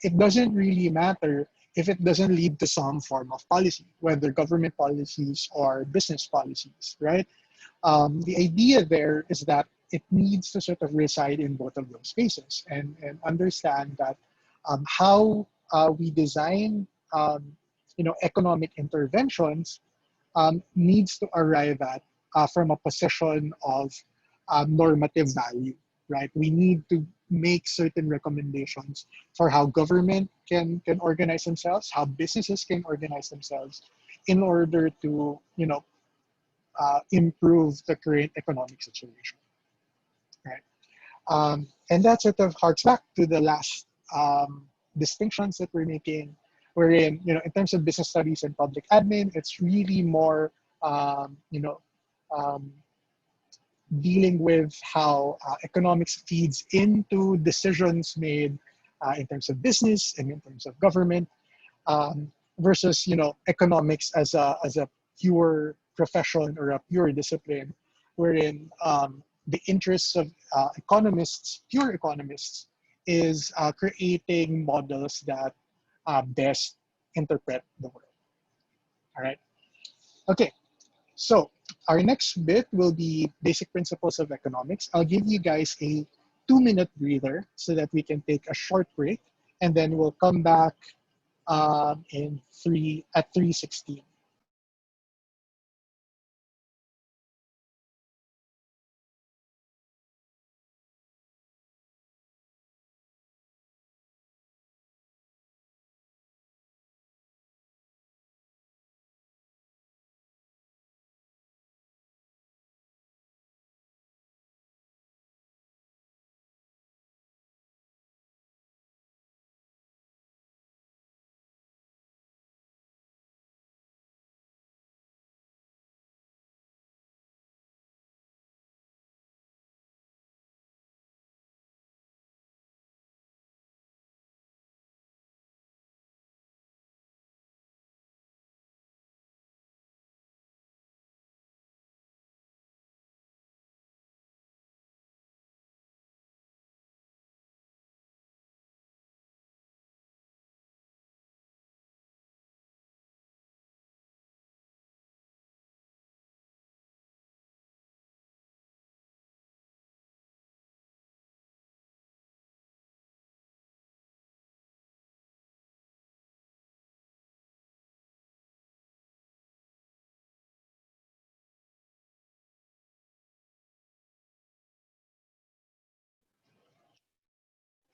it doesn't really matter if it doesn't lead to some form of policy, whether government policies or business policies, right? The idea there is that it needs to sort of reside in both of those spaces and understand that how we design economic interventions needs to arrive at from a position of normative value, right? We need to make certain recommendations for how government can organize themselves, how businesses can organize themselves in order to improve the current economic situation, right? And that sort of harks back to the last distinctions that we're making. Wherein, in terms of business studies and public admin, it's really more, um, you know, um, dealing with how economics feeds into decisions made in terms of business and in terms of government, versus economics as a pure profession or a pure discipline, wherein the interests of economists, pure economists, is creating models that best interpret the world. All right. Okay. So our next bit will be basic principles of economics. I'll give you guys a 2-minute breather so that we can take a short break, and then we'll come back in 3:16.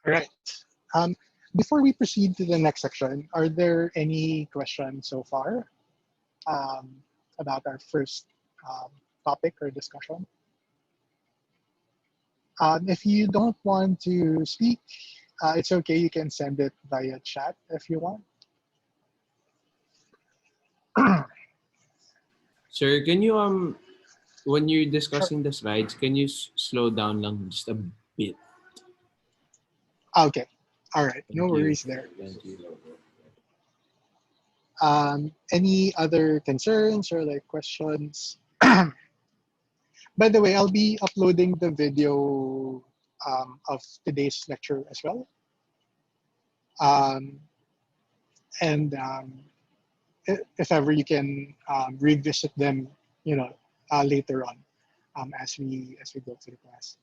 All right. Um, Before we proceed to the next section, are there any questions so far um, about our first um, topic or discussion? If you don't want to speak, it's okay. You can send it via chat if you want. Sir, can you when you're discussing the slides, can you slow down lang just a bit? Okay. All right. Thank No you. worries there. Thank you. Any other concerns or like questions? By the way, I'll be uploading the video of today's lecture as well. And if ever you can revisit them, later on as we go through the class.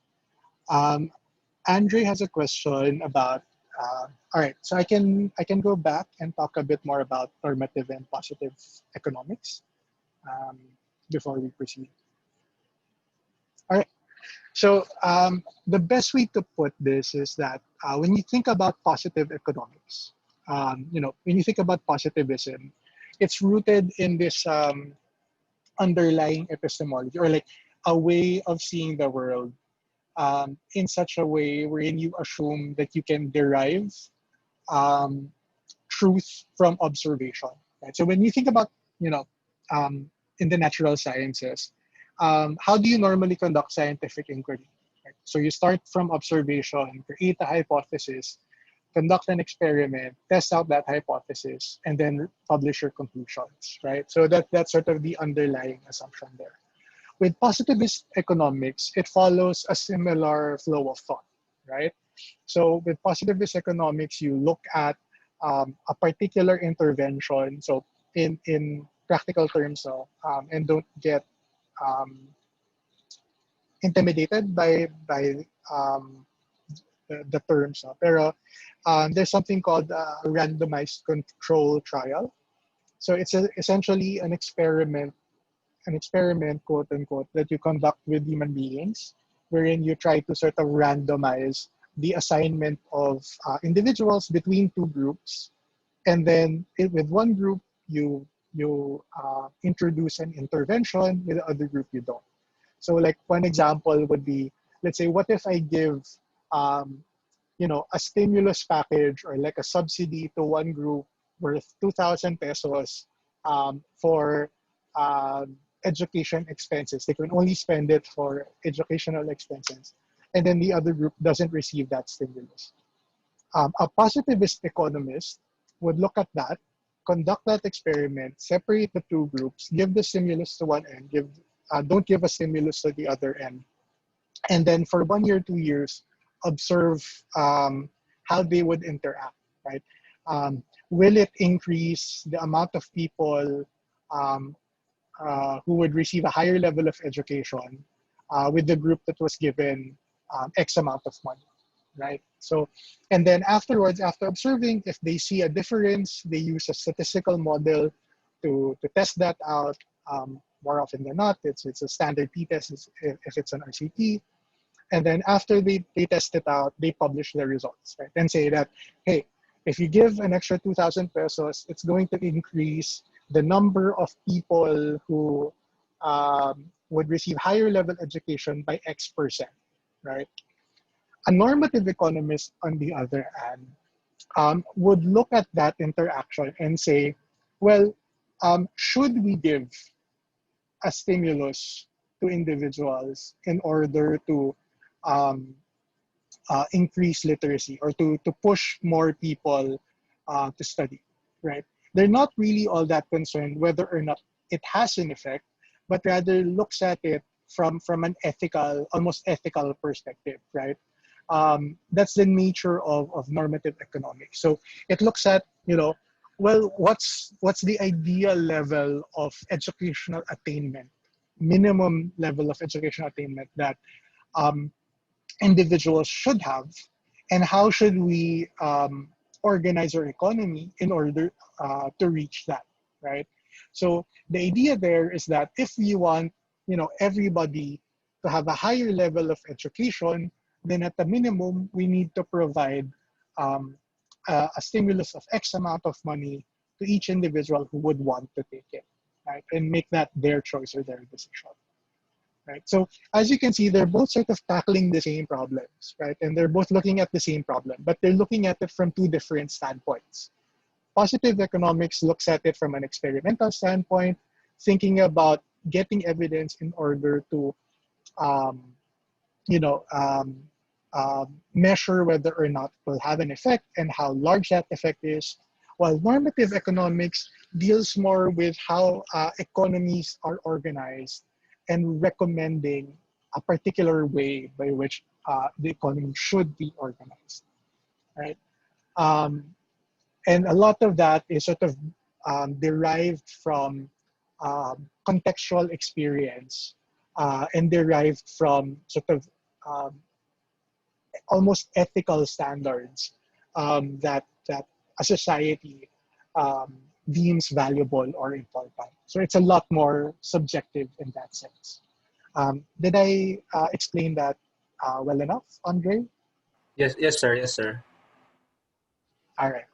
Andre has a question about. All right, so I can go back and talk a bit more about normative and positive economics um, before we proceed. All right. So the best way to put this is that when you think about positive economics, when you think about positivism, it's rooted in this underlying epistemology or like a way of seeing the world in such a way wherein you assume that you can derive um, truth from observation. Right? So when you think about, in the natural sciences, how do you normally conduct scientific inquiry? Right? So you start from observation, create a hypothesis, conduct an experiment, test out that hypothesis, and then publish your conclusions, right? So that's sort of the underlying assumption there. With positivist economics, it follows a similar flow of thought, right? So with positivist economics, you look at a particular intervention. So in practical terms, and don't get um, intimidated by the terms. Pero there's something called a randomized control trial. So it's essentially an experiment, quote unquote, that you conduct with human beings, wherein you try to sort of randomize the assignment of individuals between two groups, and then with one group you introduce an intervention, with the other group you don't. So, like one example would be, let's say, what if I give um, a stimulus package or like a subsidy to one group worth 2,000 pesos for education expenses. They can only spend it for educational expenses. And then the other group doesn't receive that stimulus. A positivist economist would look at that, conduct that experiment, separate the two groups, give the stimulus to one end, don't give a stimulus to the other end, and then for 1 year, 2 years, observe how they would interact, right? Will it increase the amount of people um, who would receive a higher level of education with the group that was given X amount of money, right? So, and then afterwards, after observing, if they see a difference, they use a statistical model to test that out. More often than not, it's a standard t-test if it's an RCT. And then after they test it out, they publish the results, right? And say that, hey, if you give an extra 2,000 pesos, it's going to increase the number of people who would receive higher level education by X%, right? A normative economist, on the other hand, would look at that interaction and say, well, should we give a stimulus to individuals in order to um, increase literacy or to push more people to study, right? They're not really all that concerned whether or not it has an effect, but rather looks at it from an ethical, almost ethical perspective, right? That's the nature of normative economics. So it looks at, well, what's the ideal level of educational attainment, minimum level of educational attainment that um, individuals should have, and how should we organize our economy in order to reach that, right? So the idea there is that if we want, everybody to have a higher level of education, then at the minimum we need to provide um, a stimulus of X amount of money to each individual who would want to take it, right, and make that their choice or their decision. Right. So as you can see, they're both sort of tackling the same problems, right? And they're both looking at the same problem, but they're looking at it from two different standpoints. Positive economics looks at it from an experimental standpoint, thinking about, getting evidence in order to um, you know, measure whether or not it will have an effect and how large that effect is, while normative economics deals more with how economies are organized and recommending a particular way by which the economy should be organized, right? Um, and a lot of that is sort of derived from contextual experience and derived from sort of um, almost ethical standards that a society deems valuable or important. So it's a lot more subjective in that sense. Did I explain that well enough, Andre? Yes, yes, sir. Yes, sir. All right.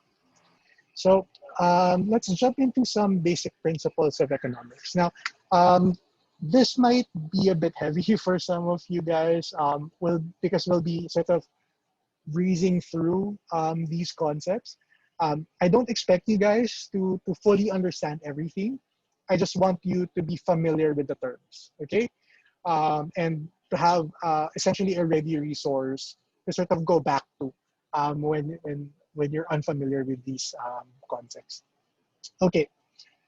So let's jump into some basic principles of economics. Now, this might be a bit heavy for some of you guys, because we'll be sort of breezing through these concepts. I don't expect you guys to fully understand everything. I just want you to be familiar with the terms, okay? And to have essentially a ready resource to sort of go back to when you're unfamiliar with these concepts. Okay,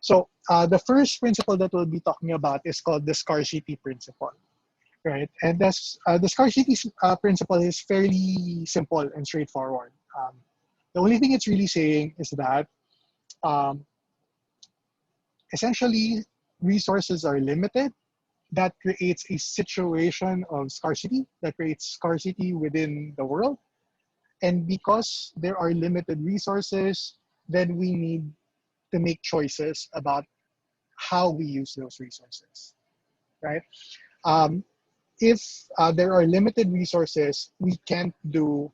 so the first principle that we'll be talking about is called the scarcity principle, right? And the scarcity principle is fairly simple and straightforward. The only thing it's really saying is that um, essentially resources are limited. That creates a situation of scarcity, that creates scarcity within the world. And because there are limited resources, then we need to make choices about how we use those resources, right? Um, if there are limited resources, we can't do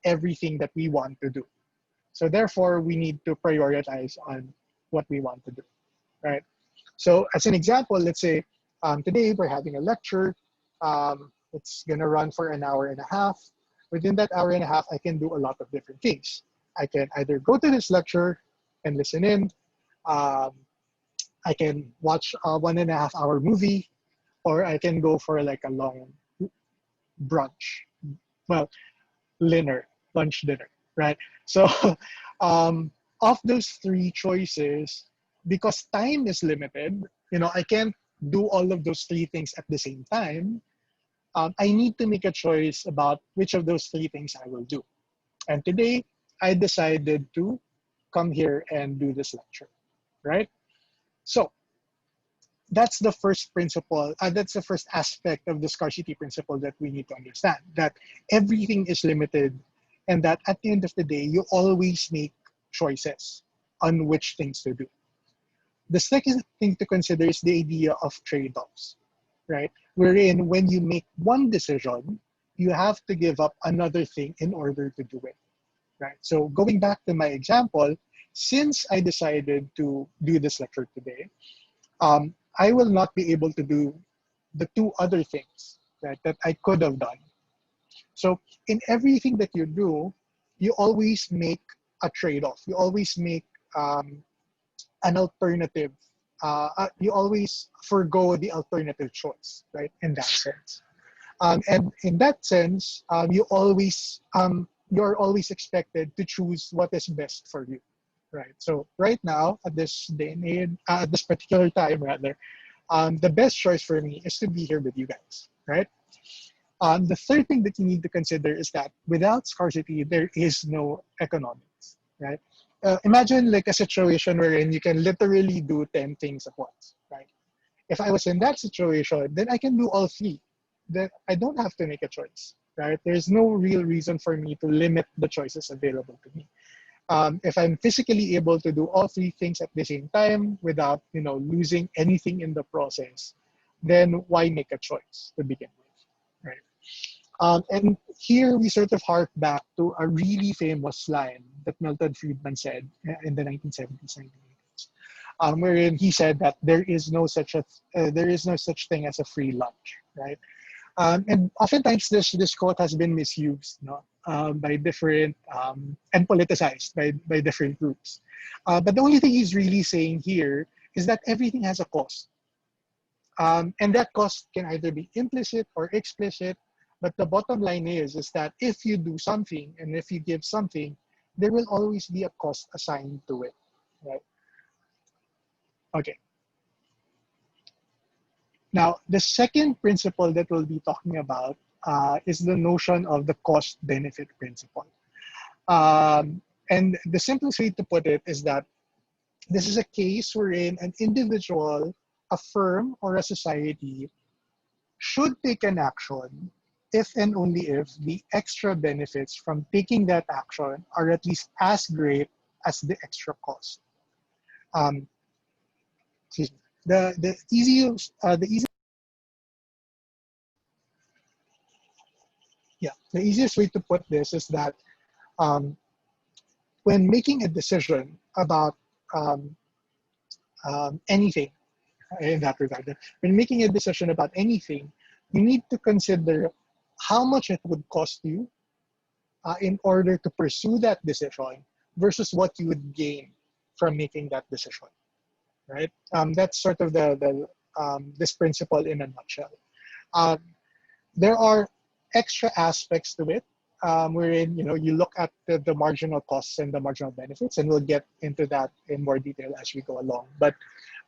everything that we want to do. So therefore, we need to prioritize on what we want to do, right? So as an example, let's say today we're having a lecture. It's gonna run for an hour and a half. Within that hour and a half, I can do a lot of different things. I can either go to this lecture and listen in. Um, I can watch a 1.5 hour movie, or I can go for like a long brunch. Well, lunch, dinner, right? So, of those three choices, because time is limited, I can't do all of those three things at the same time. I need to make a choice about which of those three things I will do. And today, I decided to come here and do this lecture, right? So, that's the first principle. That's the first aspect of the scarcity principle that we need to understand, that everything is limited and that at the end of the day, you always make choices on which things to do. The second thing to consider is the idea of trade-offs, right? Wherein when you make one decision, you have to give up another thing in order to do it, right? So going back to my example, since I decided to do this lecture today, I will not be able to do the two other things, right, that I could have done. So in everything that you do, you always make a trade-off. You always make an alternative. You always forgo the alternative choice, right? In that sense, and in that sense, you're always expected to choose what is best for you, right? So right now, at this day and age, at this particular time, rather, the best choice for me is to be here with you guys, right? The third thing that you need to consider is that without scarcity, there is no economics, right? Imagine like a situation wherein you can literally do 10 things at once, right? If I was in that situation, then I can do all three. Then I don't have to make a choice, right? There's no real reason for me to limit the choices available to me. If I'm physically able to do all three things at the same time without, losing anything in the process, then why make a choice to begin with, right? And here we sort of hark back to a really famous line that Milton Friedman said in the 1970s, 1980s, wherein he said that there is no such thing as a free lunch, right? And oftentimes this quote has been misused, by different and politicized by different groups. But the only thing he's really saying here is that everything has a cost, And that cost can either be implicit or explicit. But the bottom line is that if you do something and if you give something, there will always be a cost assigned to it, right? Okay. Now, the second principle that we'll be talking about is the notion of the cost-benefit principle. And the simplest way to put it is that this is a case wherein an individual, a firm, or a society should take an action if and only if the extra benefits from taking that action are at least as great as the extra cost. Um, excuse me. The easiest way to put this is that um, when making a decision about um, anything in that regard, when making a decision about anything, you need to consider how much it would cost you in order to pursue that decision versus what you would gain from making that decision, right? That's sort of this principle in a nutshell. Um, there are extra aspects to it, wherein you look at the marginal costs and the marginal benefits, and we'll get into that in more detail as we go along. But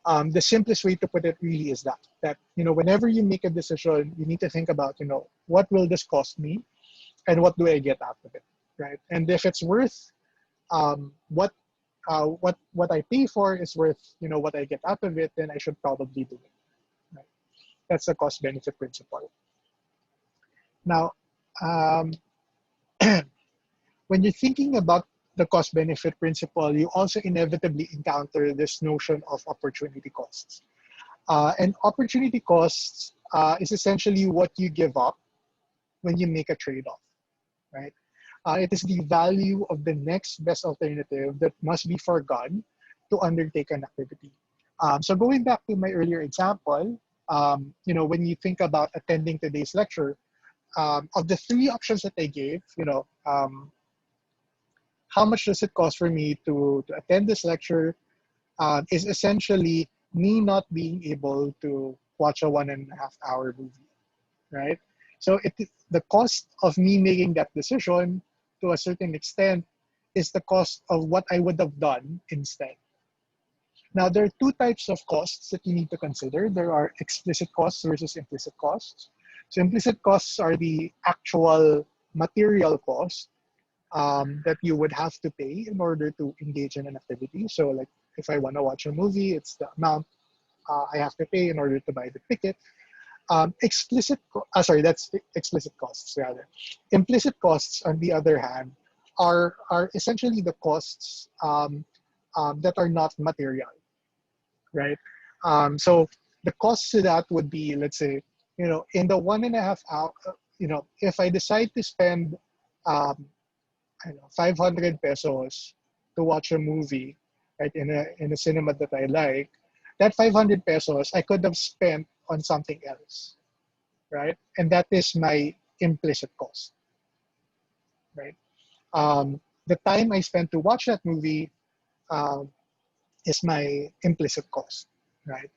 the simplest way to put it really is that whenever you make a decision, you need to think about what will this cost me, and what do I get out of it, right? And if it's worth what I pay for is worth what I get out of it, then I should probably do it. Right? That's the cost benefit principle. Now, um, when you're thinking about the cost benefit principle, you also inevitably encounter this notion of opportunity costs. And opportunity costs is essentially what you give up when you make a trade-off, right? It is the value of the next best alternative that must be forgone to undertake an activity. So going back to my earlier example, when you think about attending today's lecture, of the three options that I gave, how much does it cost for me to attend this lecture is essentially me not being able to watch a 1.5 hour movie, right? So the cost of me making that decision to a certain extent is the cost of what I would have done instead. Now, there are two types of costs that you need to consider. There are explicit costs versus implicit costs. So implicit costs are the actual material cost that you would have to pay in order to engage in an activity. So like if I want to watch a movie, it's the amount I have to pay in order to buy the ticket. That's explicit costs rather. Implicit costs, on the other hand, are essentially the costs that are not material, right? So the cost to that would be, let's say, in the 1.5 hour, if I decide to spend, I don't know, 500 pesos to watch a movie, right, in a cinema that I like, that 500 pesos I could have spent on something else, right? And that is my implicit cost, right? The time I spent to watch that movie um, is my implicit cost, right?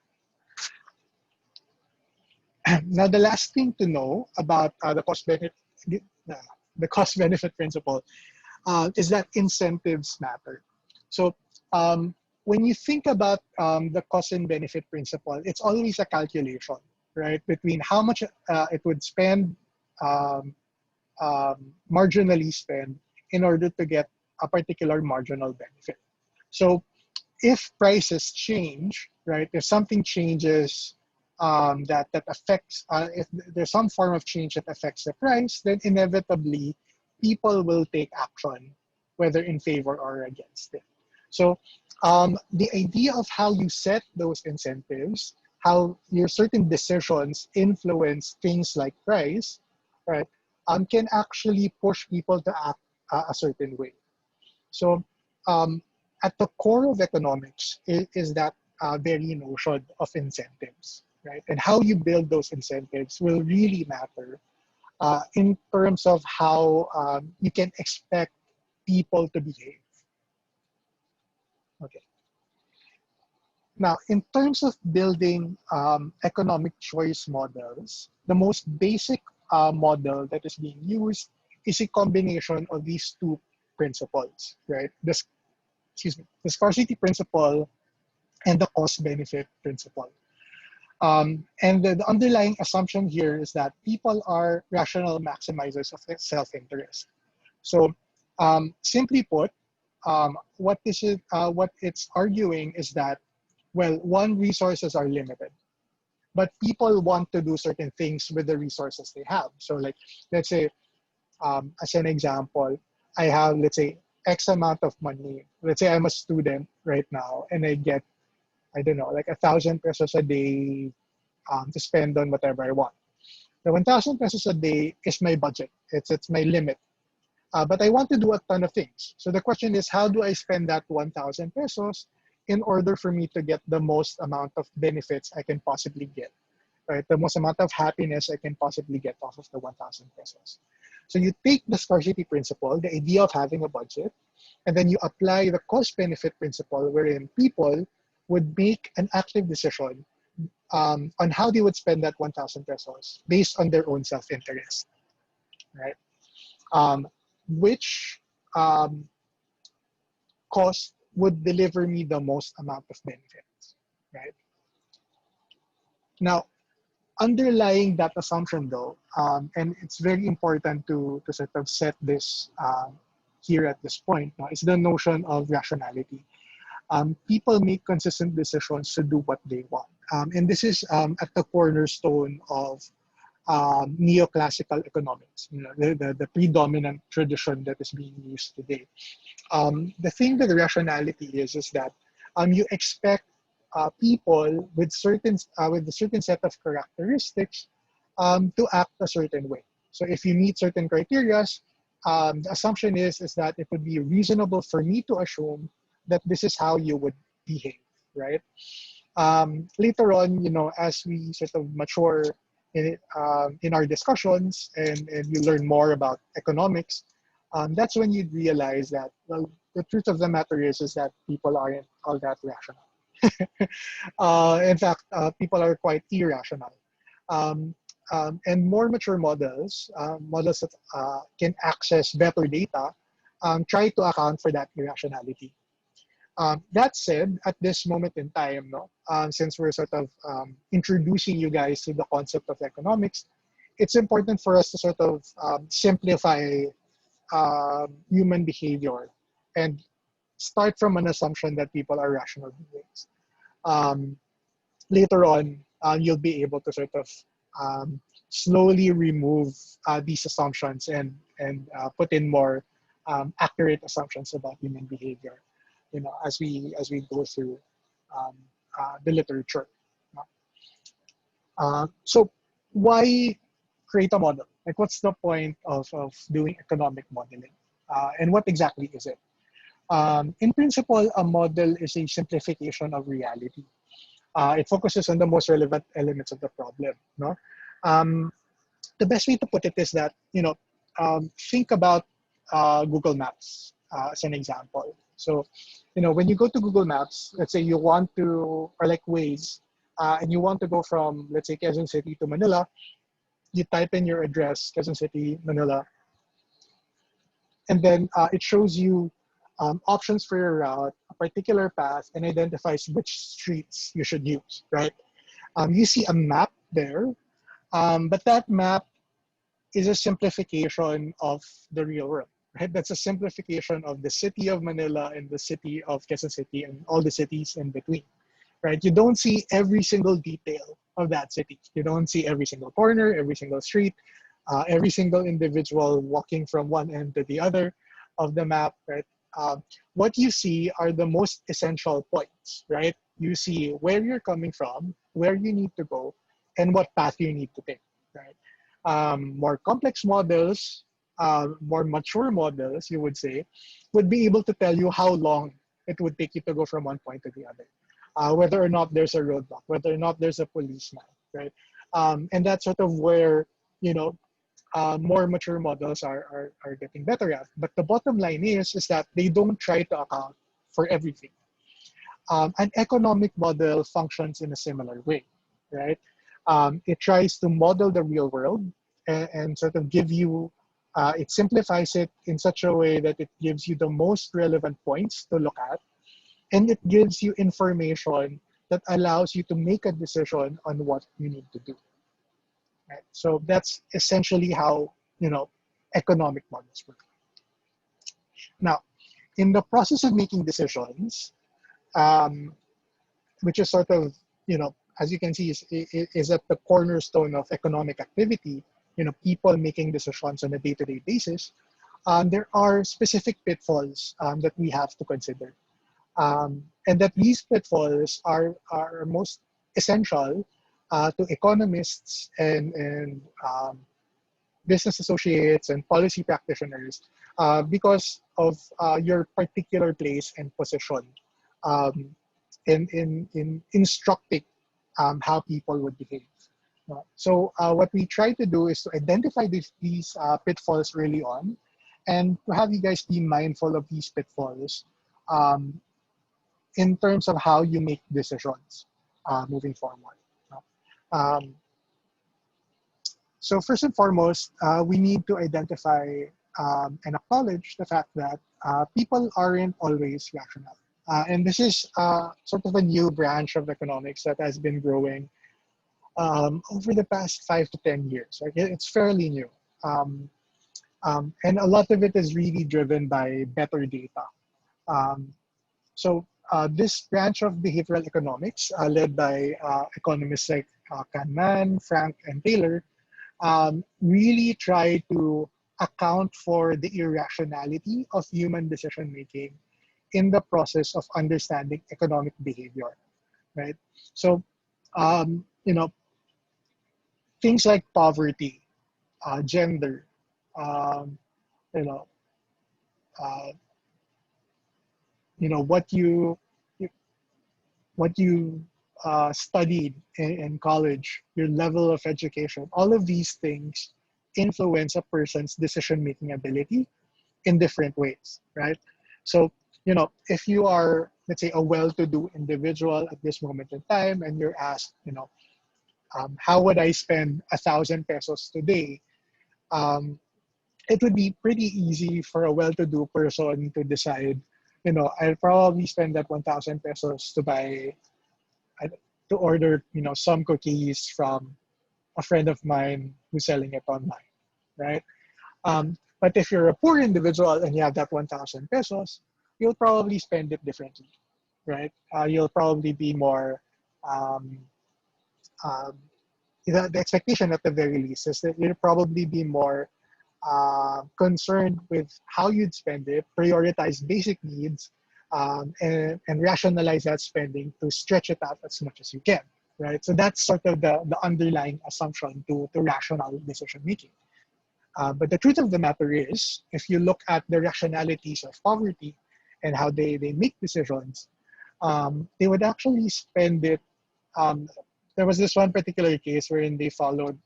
Now, the last thing to know about the cost benefit principle is that incentives matter. So when you think about the cost and benefit principle, it's always a calculation, right, between how much it would spend, um, marginally spend, in order to get a particular marginal benefit. So if prices change, right, if something changes that affects, if there's some form of change that affects the price, then inevitably people will take action, whether in favor or against it. So the idea of how you set those incentives, how your certain decisions influence things like price, right, can actually push people to act a certain way. So um, at the core of economics is that very notion of incentives, right? And how you build those incentives will really matter in terms of how you can expect people to behave. Okay. Now, in terms of building economic choice models, the most basic model that is being used is a combination of these two principles, right? The scarcity principle and the cost-benefit principle. And the underlying assumption here is that people are rational maximizers of their self-interest. So, simply put, what it's arguing is that, well, one, resources are limited, but people want to do certain things with the resources they have. So, like, let's say, as an example, I have, let's say, X amount of money. Let's say I'm a student right now, and I get, I don't know, like 1,000 pesos a day to spend on whatever I want. The 1,000 pesos a day is my budget. It's my limit. But I want to do a ton of things. So the question is, how do I spend that 1,000 pesos in order for me to get the most amount of benefits I can possibly get, right? The most amount of happiness I can possibly get off of the 1,000 pesos. So you take the scarcity principle, the idea of having a budget, and then you apply the cost-benefit principle, wherein people would make an active decision on how they would spend that 1,000 pesos based on their own self-interest, right? Which cost would deliver me the most amount of benefits, right? Now, underlying that assumption though, and it's very important to sort of set this here at this point, is the notion of rationality. People make consistent decisions to do what they want. And this is at the cornerstone of neoclassical economics, the predominant tradition that is being used today. The thing with rationality is that you expect people with a certain set of characteristics to act a certain way. So if you meet certain criteria, the assumption is that it would be reasonable for me to assume that this is how you would behave, right? Later on, as we sort of mature in our discussions and you learn more about economics, that's when you realize that, well, the truth of the matter is that people aren't all that rational. In fact, people are quite irrational. And more mature models, models that can access better data, try to account for that irrationality. That said, at this moment in time, since we're sort of introducing you guys to the concept of economics, it's important for us to sort of simplify human behavior and start from an assumption that people are rational beings. Later on, you'll be able to sort of slowly remove these assumptions and put in more accurate assumptions about human behavior, as we go through the literature. So why create a model? Like, what's the point of doing economic modeling? And what exactly is it? In principle, a model is a simplification of reality. It focuses on the most relevant elements of the problem. No, the best way to put it is that think about Google Maps as an example. So, when you go to Google Maps, let's say you want to, or like Waze, and you want to go from, let's say, Quezon City to Manila, you type in your address, Quezon City, Manila, and then it shows you options for your route, a particular path, and identifies which streets you should use, right? You see a map there, but that map is a simplification of the real world, right? That's a simplification of the city of Manila and the city of Quezon City and all the cities in between, right? You don't see every single detail of that city. You don't see every single corner, every single street, every single individual walking from one end to the other of the map, right? What you see are the most essential points, right? You see where you're coming from, where you need to go, and what path you need to take, right? More complex models, more mature models, you would say, would be able to tell you how long it would take you to go from one point to the other, whether or not there's a roadblock, whether or not there's a policeman, right? And that's sort of where, more mature models are getting better at. But the bottom line is that they don't try to account for everything. An economic model functions in a similar way, right? It tries to model the real world and sort of give you, it simplifies it in such a way that it gives you the most relevant points to look at, and it gives you information that allows you to make a decision on what you need to do. Right? So that's essentially how, economic models work. Now, in the process of making decisions, um, which is sort of, as you can see, is at the cornerstone of economic activity, people making decisions on a day-to-day basis, there are specific pitfalls that we have to consider. And that these pitfalls are most essential to economists and business associates and policy practitioners because of your particular place and position um, in instructing how people would behave. So what we try to do is to identify these pitfalls early on, and to have you guys be mindful of these pitfalls um, in terms of how you make decisions moving forward. Um, so first and foremost, we need to identify and acknowledge the fact that people aren't always rational. And this is sort of a new branch of economics that has been growing over the past 5 to 10 years. Right? It's fairly new. And a lot of it is really driven by better data. Um, so this branch of behavioral economics, led by economists like Kahneman, Frank, and Taylor, really try to account for the irrationality of human decision making in the process of understanding economic behavior, right? So, things like poverty, gender, um, you know, uh, what you studied in college, your level of education, all of these things influence a person's decision-making ability in different ways, right? So, if you are, let's say, a well-to-do individual at this moment in time, and you're asked, how would I spend 1,000 pesos today? Um, it would be pretty easy for a well-to-do person to decide, I'll probably spend that 1,000 pesos to buy, to order, some cookies from a friend of mine who's selling it online, right? But if you're a poor individual and you have that 1,000 pesos, you'll probably spend it differently, right? You'll probably be more, um, um, the expectation at the very least is that you'll probably be more concerned with how you'd spend it, prioritize basic needs, and rationalize that spending to stretch it out as much as you can, right? So that's sort of the underlying assumption to rational decision making. But the truth of the matter is, if you look at the rationalities of poverty and how they make decisions, they would actually spend it. There was this one particular case wherein they followed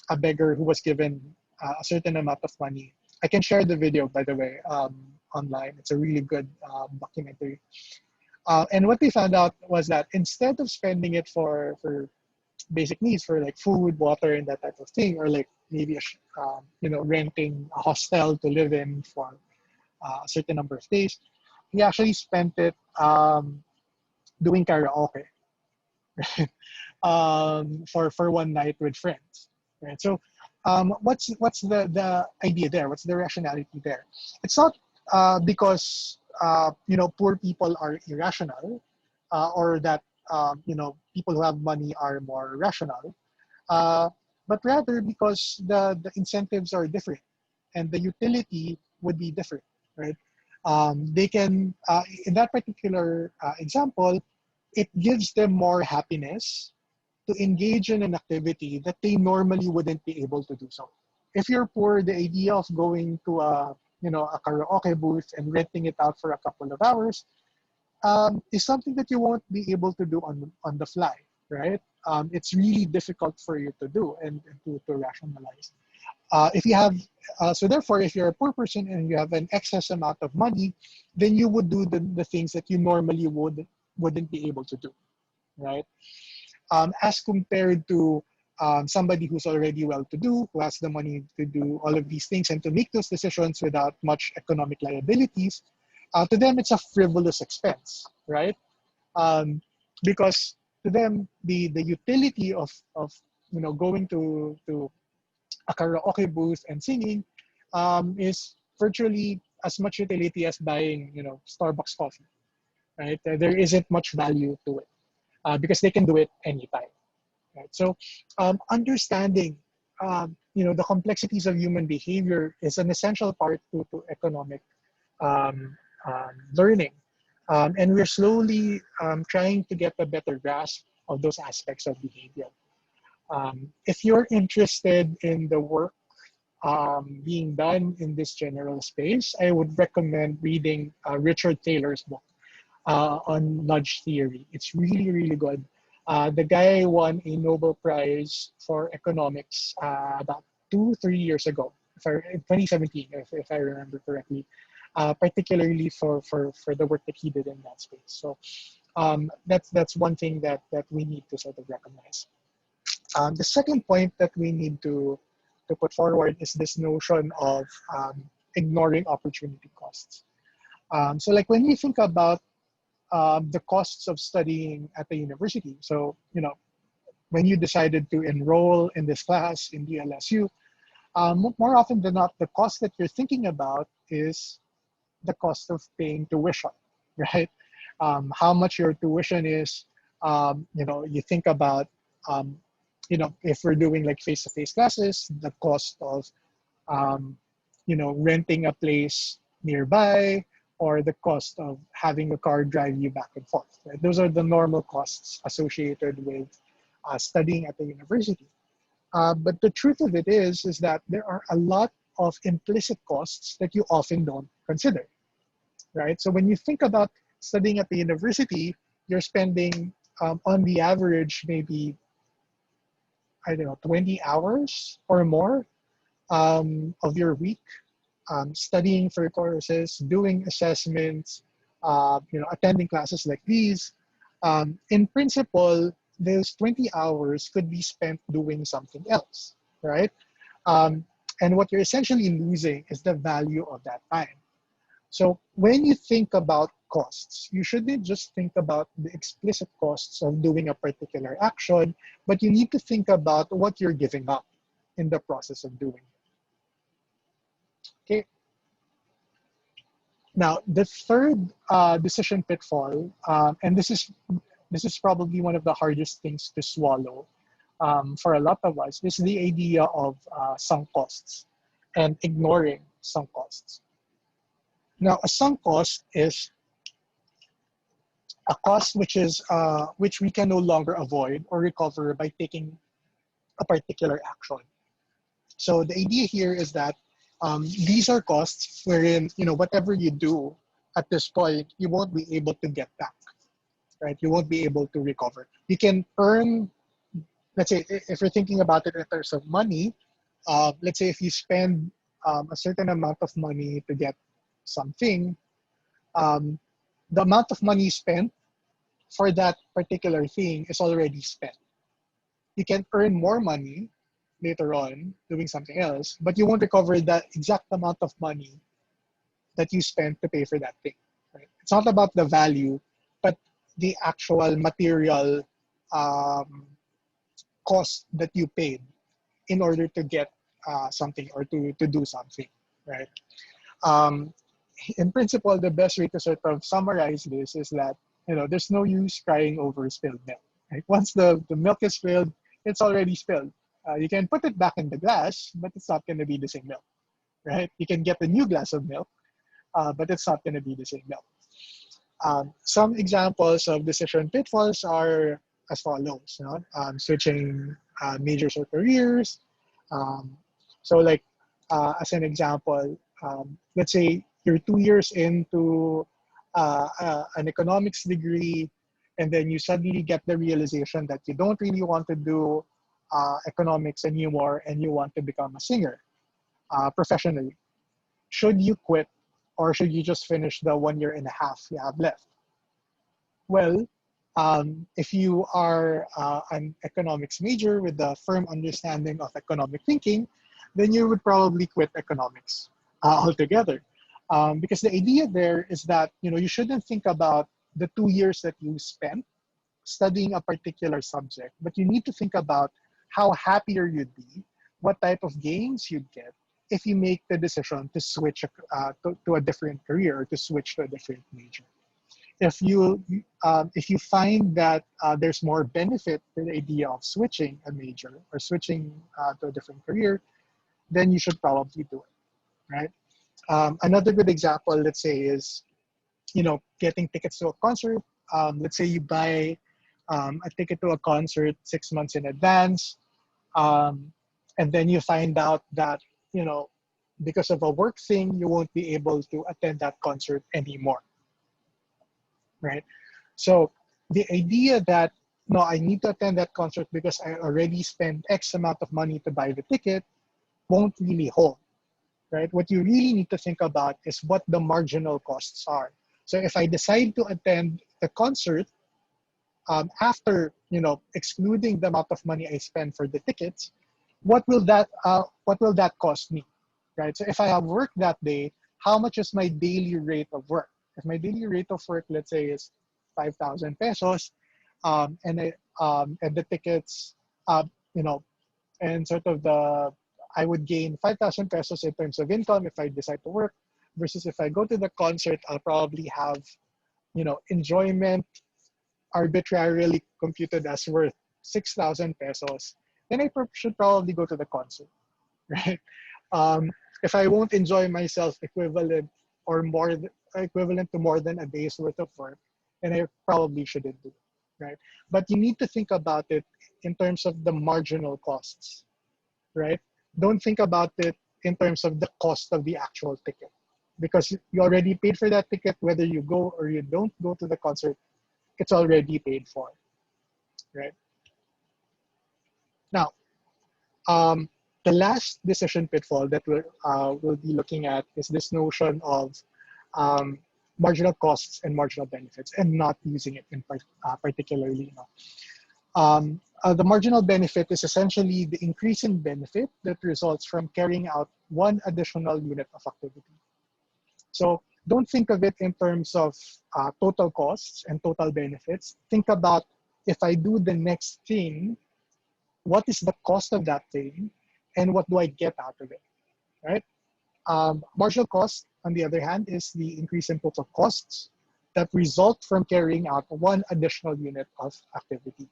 a beggar who was given a certain amount of money. I can share the video, by the way, online. It's a really good documentary. And what they found out was that instead of spending it for basic needs, for like food, water, and that type of thing, or like maybe renting a hostel to live in for a certain number of days, he actually spent it doing karaoke for one night with friends. Right. So, what's the idea there? What's the rationality there? It's not because poor people are irrational, or that people who have money are more rational, but rather because the incentives are different and the utility would be different, right? They can, in that particular example, it gives them more happiness to engage in an activity that they normally wouldn't be able to do so. If you're poor, the idea of going to a karaoke booth and renting it out for a couple of hours is something that you won't be able to do on the fly, right? It's really difficult for you to do and to rationalize. If you have, so therefore, if you're a poor person and you have an excess amount of money, then you would do the things that you normally wouldn't be able to do, right? As compared to somebody who's already well-to-do, who has the money to do all of these things and to make those decisions without much economic liabilities, to them it's a frivolous expense, right? Because to them the utility of going to a karaoke booth and singing is virtually as much utility as buying Starbucks coffee, right? There isn't much value to it because they can do it anytime, right? So understanding the complexities of human behavior is an essential part to economic learning. And we're slowly trying to get a better grasp of those aspects of behavior. If you're interested in the work being done in this general space, I would recommend reading Richard Taylor's book on nudge theory. It's really, really good. The guy won a Nobel Prize for economics about 2-3 years ago, in 2017, if I remember correctly, particularly for the work that he did in that space. So that's one thing that we need to sort of recognize. The second point that we need to put forward is this notion of ignoring opportunity costs. So like when you think about the costs of studying at the university, so when you decided to enroll in this class in the LSU, more often than not, the cost that you're thinking about is the cost of paying tuition, right? How much your tuition is, you think about, if we're doing like face-to-face classes, the cost of, renting a place nearby, or the cost of having a car drive you back and forth. Right? Those are the normal costs associated with studying at the university. But the truth of it is that there are a lot of implicit costs that you often don't consider, right? So when you think about studying at the university, you're spending on the average maybe, 20 hours or more of your week studying for courses, doing assessments, attending classes like these. In principle, those 20 hours could be spent doing something else, right? And what you're essentially losing is the value of that time. So when you think about costs, you shouldn't just think about the explicit costs of doing a particular action, but you need to think about what you're giving up in the process of doing it. Okay. Now, the third decision pitfall, and this is probably one of the hardest things to swallow for a lot of us, is the idea of sunk costs and ignoring sunk costs. Now, a sunk cost is a cost which we can no longer avoid or recover by taking a particular action. So the idea here is that these are costs wherein whatever you do at this point, you won't be able to get back, right? You won't be able to recover. You can earn, let's say, if you're thinking about it in terms of money, let's say if you spend a certain amount of money to get something, the amount of money spent for that particular thing is already spent. You can earn more money later on doing something else, but you won't recover that exact amount of money that you spent to pay for that thing. Right? It's not about the value, but the actual material cost that you paid in order to get something or to do something, right? Um, in principle, the best way to sort of summarize this is that there's no use crying over spilled milk. Right? Once the milk is spilled, it's already spilled. You can put it back in the glass, but it's not going to be the same milk, right? You can get a new glass of milk, but it's not going to be the same milk. Some examples of decision pitfalls are as follows: switching majors or careers. So, like as an example, let's say you're 2 years into an economics degree, and then you suddenly get the realization that you don't really want to do economics anymore, and you want to become a singer. professionally, should you quit or should you just finish the 1 year and a half you have left? Well, if you are an economics major with a firm understanding of economic thinking, then you would probably quit economics altogether. Because the idea there is that you shouldn't think about the 2 years that you spent studying a particular subject, but you need to think about how happier you'd be, what type of gains you'd get if you make the decision to switch to a different career or to switch to a different major. If you find that there's more benefit to the idea of switching a major or switching to a different career, then you should probably do it, right? Another good example, let's say, is getting tickets to a concert. Let's say you buy a ticket to a concert 6 months in advance, and then you find out that because of a work thing, you won't be able to attend that concert anymore, right? So the idea that no, I need to attend that concert because I already spent X amount of money to buy the ticket won't really hold, right? What you really need to think about is what the marginal costs are. So if I decide to attend the concert after excluding the amount of money I spend for the tickets, what will that cost me, right? So if I have work that day, how much is my daily rate of work? If my daily rate of work, let's say, is 5,000 pesos, and the tickets, you know, and sort of I would gain 5,000 pesos in terms of income if I decide to work, versus if I go to the concert, I'll probably have, enjoyment arbitrarily computed as worth 6,000 pesos. Then I should probably go to the concert, right? If I won't enjoy myself equivalent or more equivalent to more than a day's worth of work, then I probably shouldn't do it, right? But you need to think about it in terms of the marginal costs, right? Don't think about it in terms of the cost of the actual ticket, because you already paid for that ticket, whether you go or you don't go to the concert, it's already paid for, right? Now, the last decision pitfall that we'll be looking at is this notion of um, marginal costs and marginal benefits, and not using it in particularly. The marginal benefit is essentially the increase in benefit that results from carrying out one additional unit of activity. So don't think of it in terms of total costs and total benefits. Think about, if I do the next thing, what is the cost of that thing, and what do I get out of it, right? Marginal cost, on the other hand, is the increase in total costs that result from carrying out one additional unit of activity.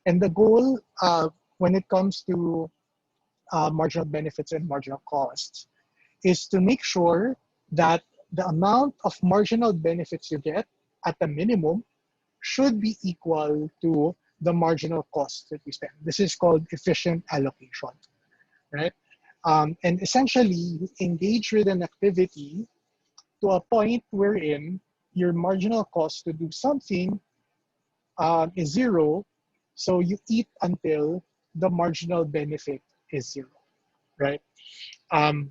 And the goal when it comes to marginal benefits and marginal costs is to make sure that the amount of marginal benefits you get at the minimum should be equal to the marginal cost that you spend. This is called efficient allocation, right? And essentially, you engage with an activity to a point wherein your marginal cost to do something is zero, so you eat until the marginal benefit is zero, right? Um,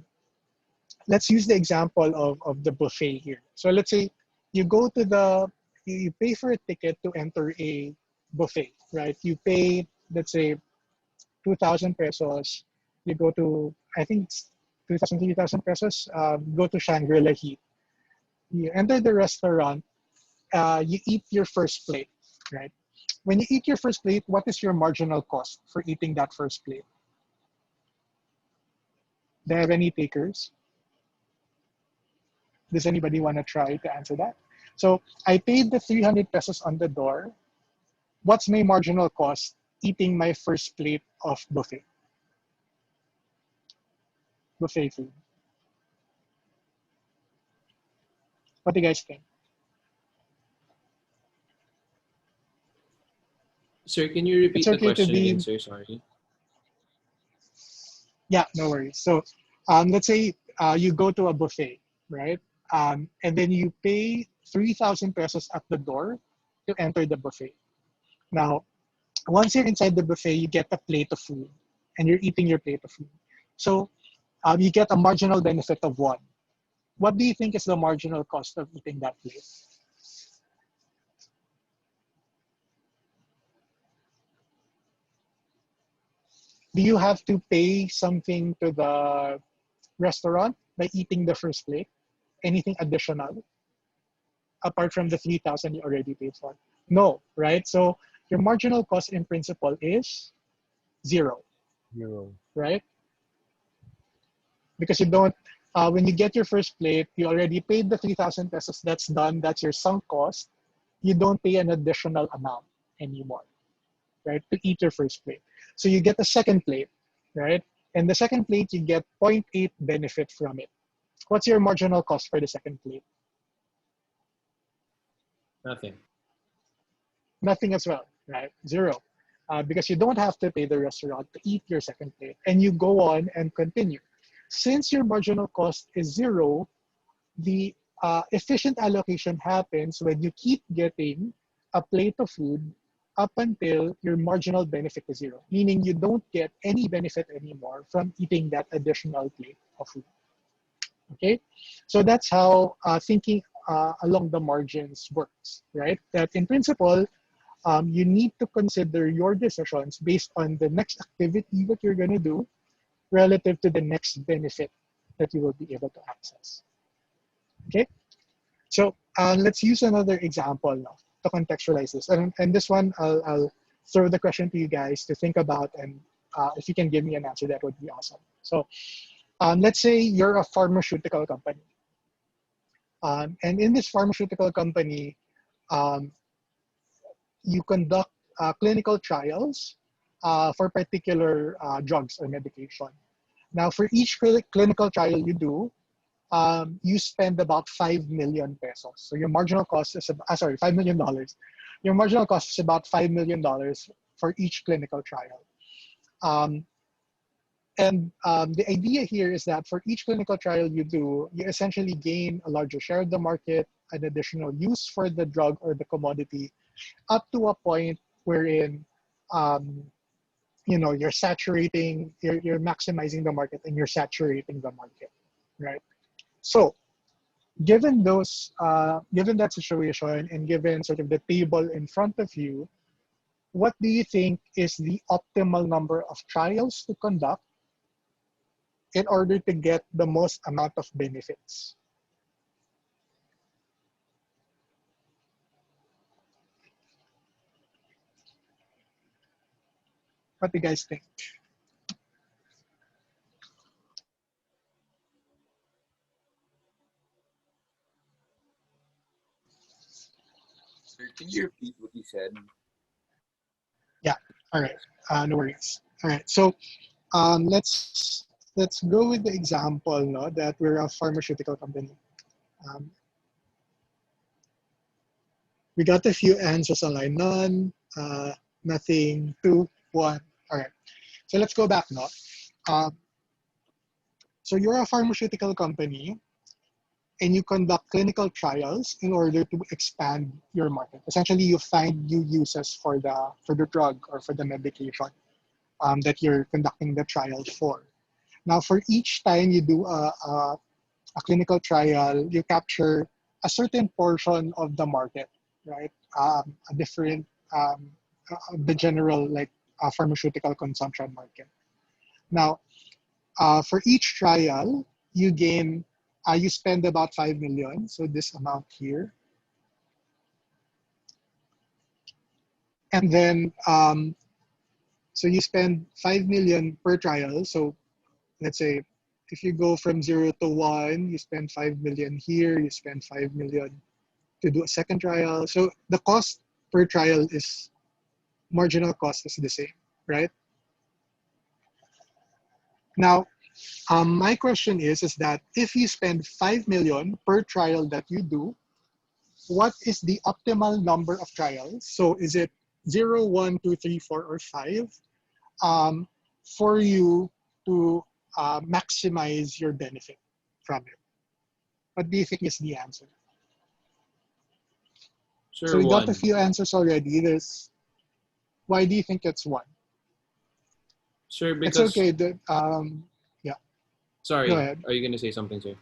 let's use the example of the buffet here. So let's say you go to you pay for a ticket to enter a buffet, right? You pay, let's say, 2,000 pesos. You go to, I think it's 2,000, 3,000 pesos, go to Shangri-La Heat. You enter the restaurant, you eat your first plate, right? When you eat your first plate, what is your marginal cost for eating that first plate? Do you have any takers? Does anybody want to try to answer that? So I paid the 300 pesos on the door. What's my marginal cost eating my first plate of buffet food? What do you guys think? Sir, can you repeat It's the okay to question again, be, sir? Sorry. yeah, no worries. So let's say you go to a buffet, right? And then you pay 3,000 pesos at the door to enter the buffet. Now, once you're inside the buffet, you get a plate of food and you're eating your plate of food. So You get a marginal benefit of 1. What do you think is the marginal cost of eating that plate? Do you have to pay something to the restaurant by eating the first plate? Anything additional apart from the 3,000 you already paid for? No, right? So your marginal cost in principle is 0, 0. right? Because you don't, when you get your first plate, you already paid the 3,000 pesos. That's done. That's your sunk cost. You don't pay an additional amount anymore, right? To eat your first plate. So you get a second plate, right? And the second plate, you get 0.8 benefit from it. What's your marginal cost for the second plate? Nothing. Nothing as well, right? 0. Because you don't have to pay the restaurant to eat your second plate, and you go on and continue. Since your marginal cost is 0, the efficient allocation happens when you keep getting a plate of food up until your marginal benefit is 0, meaning you don't get any benefit anymore from eating that additional plate of food. Okay, so that's how thinking along the margins works, right? That in principle, you need to consider your decisions based on the next activity that you're going to do relative to the next benefit that you will be able to access. Okay, so let's use another example now to contextualize this. And this one, I'll throw the question to you guys to think about, and if you can give me an answer, that would be awesome. So let's say you're a pharmaceutical company. And in this pharmaceutical company, you conduct clinical trials for particular drugs or medication. Now, for each clinical trial you do, you spend about 5 million pesos. So your marginal cost is, $5 million. Your marginal cost is about $5 million for each clinical trial. The idea here is that for each clinical trial you do, you essentially gain a larger share of the market, an additional use for the drug or the commodity, up to a point wherein you're saturating, you're maximizing the market and you're saturating the market, right? So given that situation and given sort of the table in front of you, what do you think is the optimal number of trials to conduct in order to get the most amount of benefits? What do you guys think? Sir, can you repeat what you said? Yeah. All right. No worries. All right. So let's go with the example, no, that we're a pharmaceutical company. Um, we got a few answers online. None, nothing, 2, 1. All right. So let's go back now. So you're a pharmaceutical company and you conduct clinical trials in order to expand your market. Essentially, you find new uses for the drug or for the medication that you're conducting the trial for. Now, for each time you do a clinical trial, you capture a certain portion of the market, right? A different, the general pharmaceutical consumption market. Now, for each trial, you spend about 5 million, so this amount here. And then, so you spend 5 million per trial. So let's say if you go from 0 to 1, you spend 5 million here, you spend 5 million to do a second trial. So the cost per trial is, marginal cost is the same, right? Now, my question is that if you spend 5 million per trial that you do, what is the optimal number of trials? So is it 0, 1, 2, 3, 4, or 5 for you to maximize your benefit from it? What do you think is the answer? Sure, So we got a 1. few answers already. Why do you think it's 1? Sure, It's because okay. Yeah. Sorry, Go ahead. are you gonna say something, sir?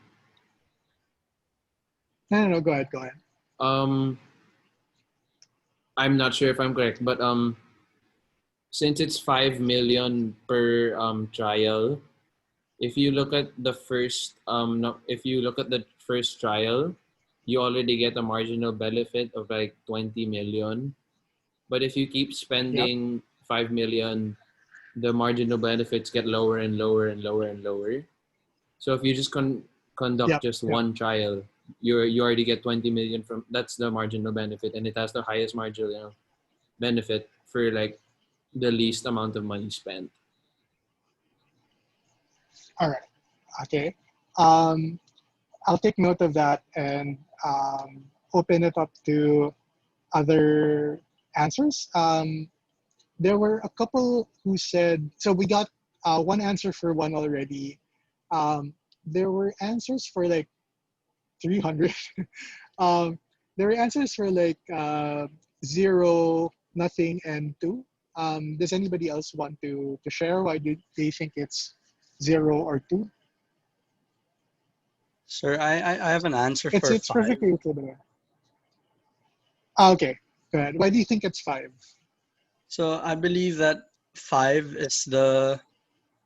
No. Go ahead. Go ahead. Um, I'm not sure if I'm correct, but since it's 5 million per trial, if you look at the first no, if you look at the first trial, you already get a marginal benefit of like 20 million. But if you keep Yep. spending 5 million, the marginal benefits get lower and lower and lower and lower. So if you just conduct Yep. just Yep. one trial, you already get 20 million from that's the marginal benefit, and it has the highest marginal benefit for like the least amount of money spent. All right. Okay. Um, I'll take note of that and open it up to other answers. There were a couple who said, so we got one answer for one already. There were answers for like 300. um, there were answers for like 0, nothing, and 2. Does anybody else want to share why do they think it's 0 or 2? Sir, I have an answer It's for it's 5. perfectly okay. Okay, go ahead. Why do you think it's 5? So I believe that 5 is the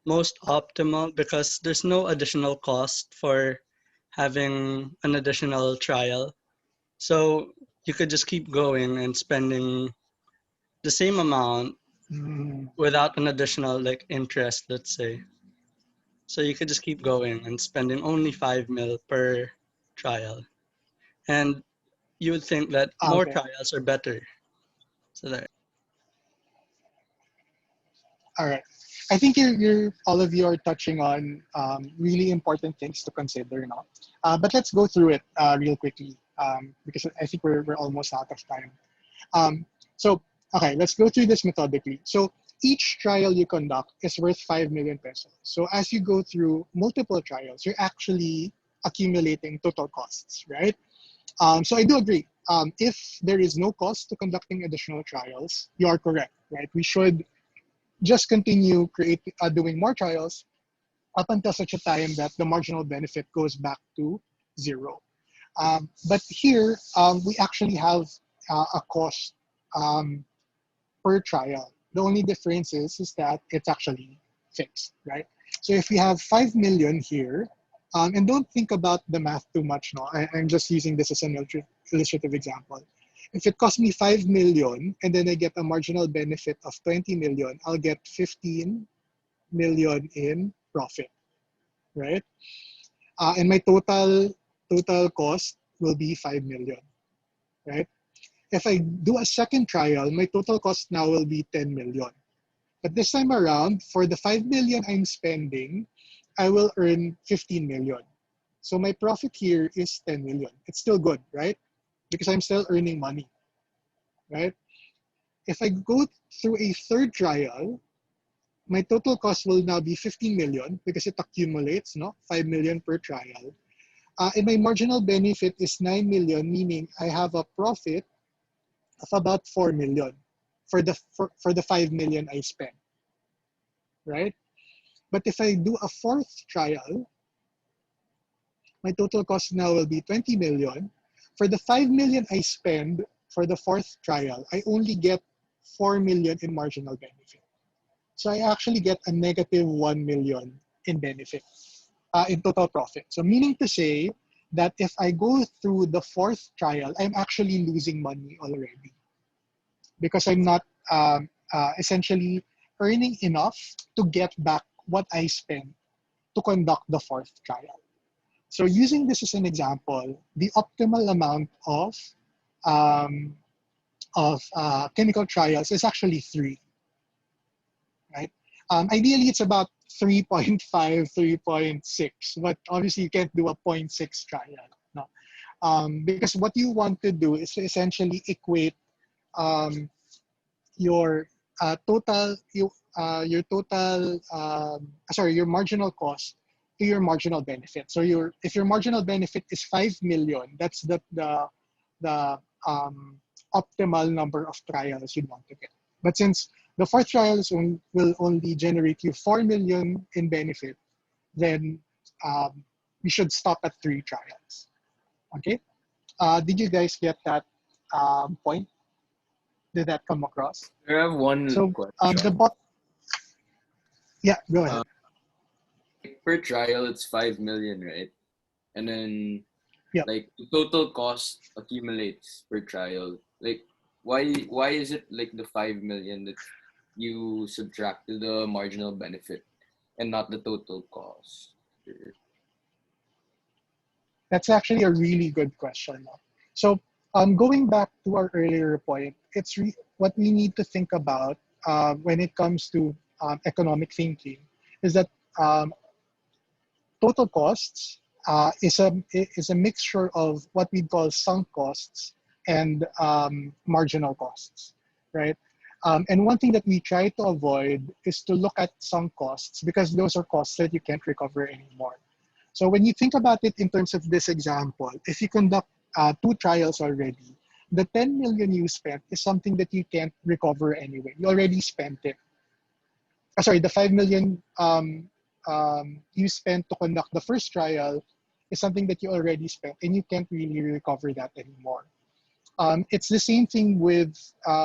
most optimal because there's no additional cost for having an additional trial. So you could just keep going and spending the same amount Mm, without an additional like interest, let's say. So you could just keep going and spending only 5 mil per trial. And you would think that more okay. trials are better. So there. All right. I think you're all of you are touching on really important things to consider now. But let's go through it real quickly because I think we're almost out of time. Um, so, okay, let's go through this methodically. So each trial you conduct is worth 5 million pesos. So as you go through multiple trials, you're actually accumulating total costs, right? So I do agree. If there is no cost to conducting additional trials, you are correct, right? We should just continue doing more trials up until such a time that the marginal benefit goes back to 0. But here, we actually have a cost um, per trial. The only difference is that it's actually fixed, right? So if we have 5 million here, and don't think about the math too much now. I'm just using this as an illustrative example. If it costs me 5 million and then I get a marginal benefit of 20 million, I'll get 15 million in profit, right? And my total cost will be 5 million, right? If I do a second trial, my total cost now will be 10 million. But this time around, for the 5 million I'm spending, I will earn 15 million. So my profit here is 10 million. It's still good, right? Because I'm still earning money, right? If I go through a third trial, my total cost will now be 15 million because it accumulates, no? 5 million per trial. And my marginal benefit is 9 million, meaning I have a profit of about 4 million for the 5 million I spent, right? But if I do a fourth trial, my total cost now will be 20 million. For the 5 million I spend for the fourth trial, I only get 4 million in marginal benefit. So I actually get a negative 1 million in benefit, in total profit. So meaning to say that if I go through the fourth trial, I'm actually losing money already because I'm not essentially earning enough to get back what I spent to conduct the fourth trial. So using this as an example, the optimal amount um, clinical trials is actually 3, right? Ideally, it's about 3.5, 3.6, but obviously you can't do a zero point 0.6 trial, no? Because what you want to do is to essentially equate um, your your marginal cost to your marginal benefit. So if your marginal benefit is 5 million, that's the optimal number of trials you'd want to get. But since the fourth trial will only generate you 4 million in benefit, then we should stop at 3 trials. Okay? Did you guys get that point? Did that come across? I have one So question. Yeah, go ahead. Per trial, it's 5 million, right? And then Yeah. like the total cost accumulates per trial. Like why is it like the 5 million that you subtract to the marginal benefit and not the total cost? That's actually a really good question. So, going back to our earlier point, what we need to think about when it comes to economic thinking is that um, total costs is a mixture of what we call sunk costs and marginal costs, right? And one thing that we try to avoid is to look at sunk costs because those are costs that you can't recover anymore. So when you think about it in terms of this example, if you conduct 2 trials already, the 10 million you spent is something that you can't recover anyway. You already spent it. Sorry, the 5 million you spent to conduct the first trial is something that you already spent and you can't really recover that anymore. It's the same thing with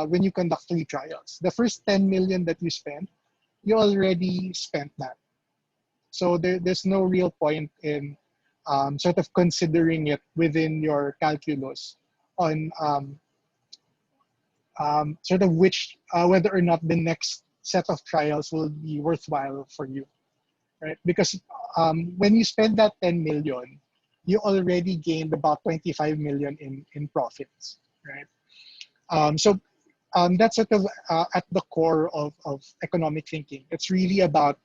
when you conduct 3 trials. The first 10 million that you spent, you already spent that. So there's no real point in sort of considering it within your calculus on sort of whether or not the next set of trials will be worthwhile for you, right? Because when you spend that 10 million, you already gained about 25 million in profits, right? So that's sort of at the core of economic thinking. It's really about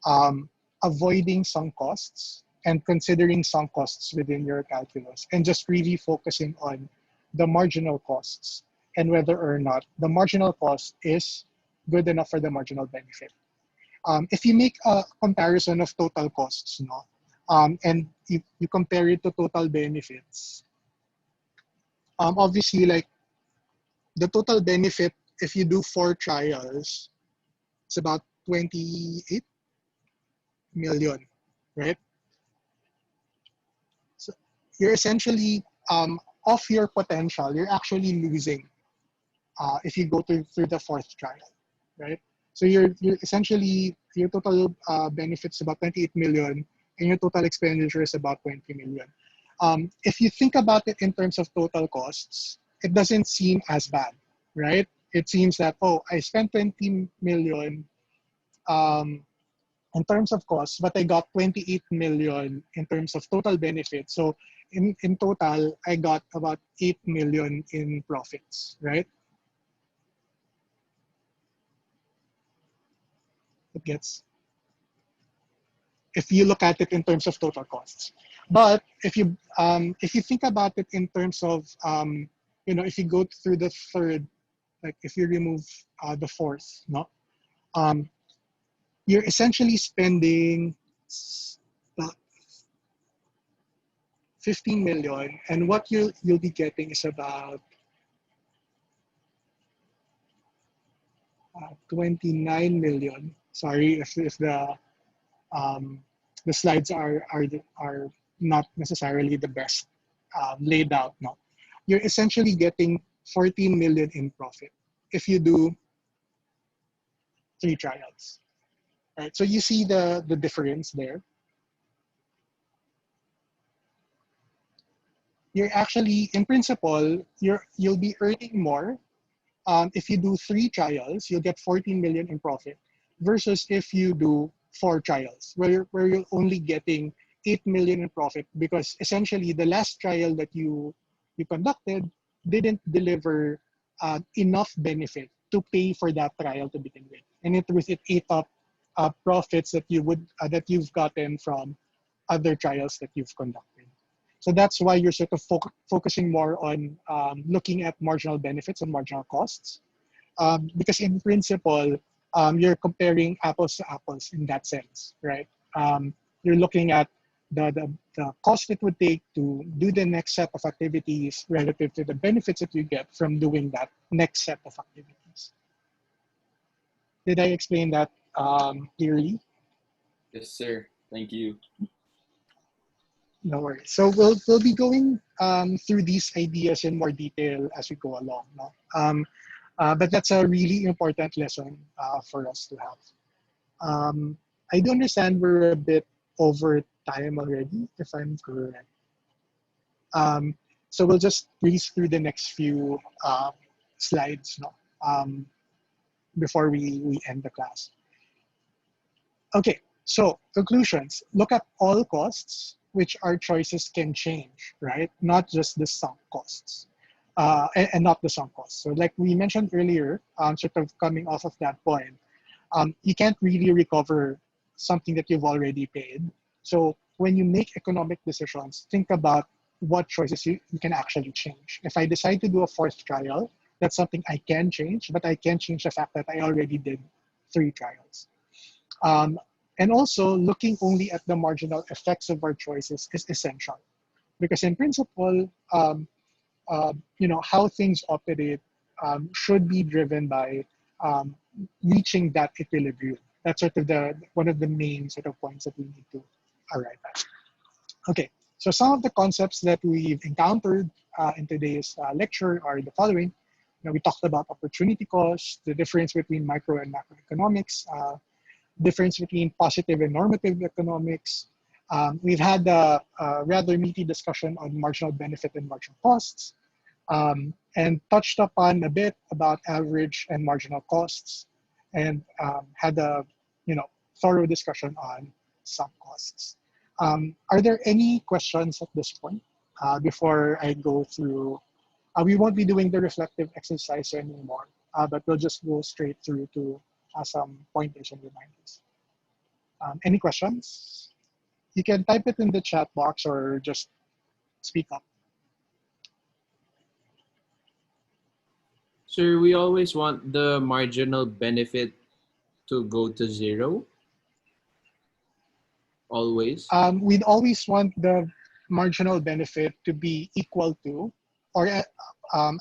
um, avoiding sunk costs and considering sunk costs within your calculus and just really focusing on the marginal costs and whether or not the marginal cost is good enough for the marginal benefit. If you make a comparison of total costs, no, and you compare it to total benefits, obviously, like the total benefit, if you do 4 trials, it's about 28 million, right? So you're essentially off your potential. You're actually losing if you go through the 4th trial, right? So you're essentially your total benefits about 28 million, and your total expenditure is about 20 million. If you think about it in terms of total costs, it doesn't seem as bad, right? It seems that I spent 20 million um, in terms of costs, but I got 28 million in terms of total benefits. So in total, I got about 8 million in profits, right? It gets, if you look at it in terms of total costs. But if you think about it in terms of if you go through the 3rd, like if you remove the 4th, no, you're essentially spending about 15 million, and what you'll be getting is about 29 million. Sorry if the slides are not necessarily the best laid out. No, you're essentially getting 14 million in profit if you do 3 trials. Right. So you see the difference there. You're actually, in principle, you'll be earning more if you do 3 trials. You'll get 14 million in profit, versus if you do 4 trials, where you're only getting 8 million in profit because essentially the last trial that you conducted didn't deliver enough benefit to pay for that trial to begin with, and it ate up profits that you've gotten from other trials that you've conducted. So that's why you're sort of focusing more on looking at marginal benefits and marginal costs, because in principle, you're comparing apples to apples in that sense, right? You're looking at the cost it would take to do the next set of activities relative to the benefits that you get from doing that next set of activities. Did I explain that clearly? Yes, sir. Thank you. No worries. So we'll be going through these ideas in more detail as we go along. No? But that's a really important lesson for us to have. I do understand we're a bit over time already, if I'm correct. Um, so we'll just breeze through the next few slides, no? Before we end the class. Okay, so conclusions. Look at all costs, which our choices can change, right? Not just the sunk costs, and not the sunk costs. So like we mentioned earlier, sort of coming off of that point, you can't really recover something that you've already paid. So when you make economic decisions, think about what choices you can actually change. If I decide to do a fourth trial, that's something I can change, but I can't change the fact that I already did 3 trials. Um, and also, looking only at the marginal effects of our choices is essential, because in principle, how things operate should be driven by um, reaching that equilibrium. That's sort of the one of the main sort of points that we need to arrive at. Okay, so some of the concepts that we've encountered in today's lecture are the following. We talked about opportunity cost, the difference between micro and macroeconomics, difference between positive and normative economics. We've had a rather meaty discussion on marginal benefit and marginal costs, and touched upon a bit about average and marginal costs, and had a thorough discussion on sunk costs. Are there any questions at this point before I go through? We won't be doing the reflective exercise anymore, but we'll just go straight through to some pointers and reminders. Any questions? You can type it in the chat box or just speak up. Sir, we always want the marginal benefit to go to zero. Always. We'd always want the marginal benefit to be equal to or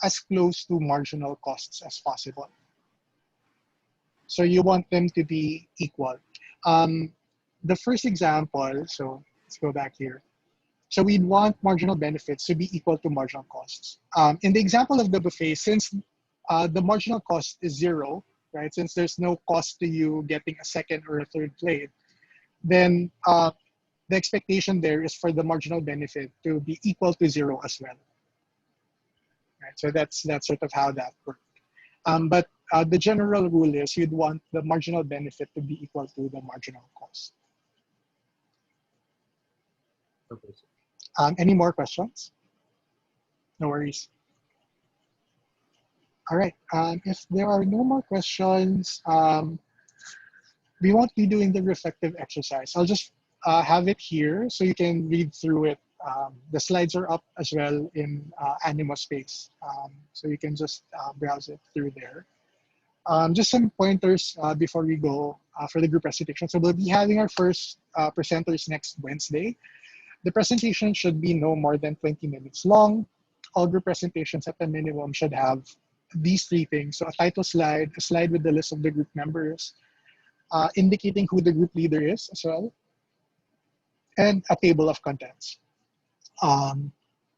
as close to marginal costs as possible. So you want them to be equal. The first example, so let's go back here. So we'd want marginal benefits to be equal to marginal costs. In the example of the buffet, since the marginal cost is zero, right? Since there's no cost to you getting a second or a third plate, then the expectation there is for the marginal benefit to be equal to zero as well. Right? So that's sort of how that works. But the general rule is you'd want the marginal benefit to be equal to the marginal cost. Okay. Any more questions? No worries. All right. If there are no more questions, we won't be doing the reflective exercise. I'll just have it here so you can read through it. The slides are up as well in Anima Space, so you can just browse it through there. Just some pointers before we go for the group presentation. So we'll be having our first presenters next Wednesday. The presentation should be no more than 20 minutes long. All group presentations at the minimum should have these 3 things. So a title slide, a slide with the list of the group members, indicating who the group leader is as well, and a table of contents.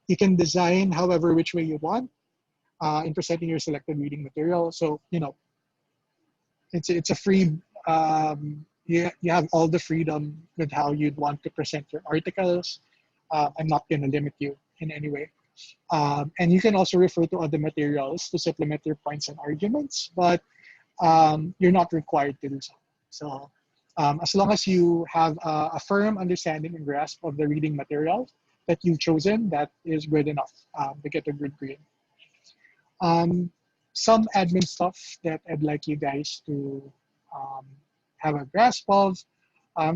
You can design however which way you want in presenting your selected reading material. So, it's a free, you have all the freedom with how you'd want to present your articles. I'm not going to limit you in any way. And you can also refer to other materials to supplement your points and arguments, but you're not required to do so. So as long as you have a firm understanding and grasp of the reading material that you've chosen, that is good enough to get a good grade. Some admin stuff that I'd like you guys to have a grasp of.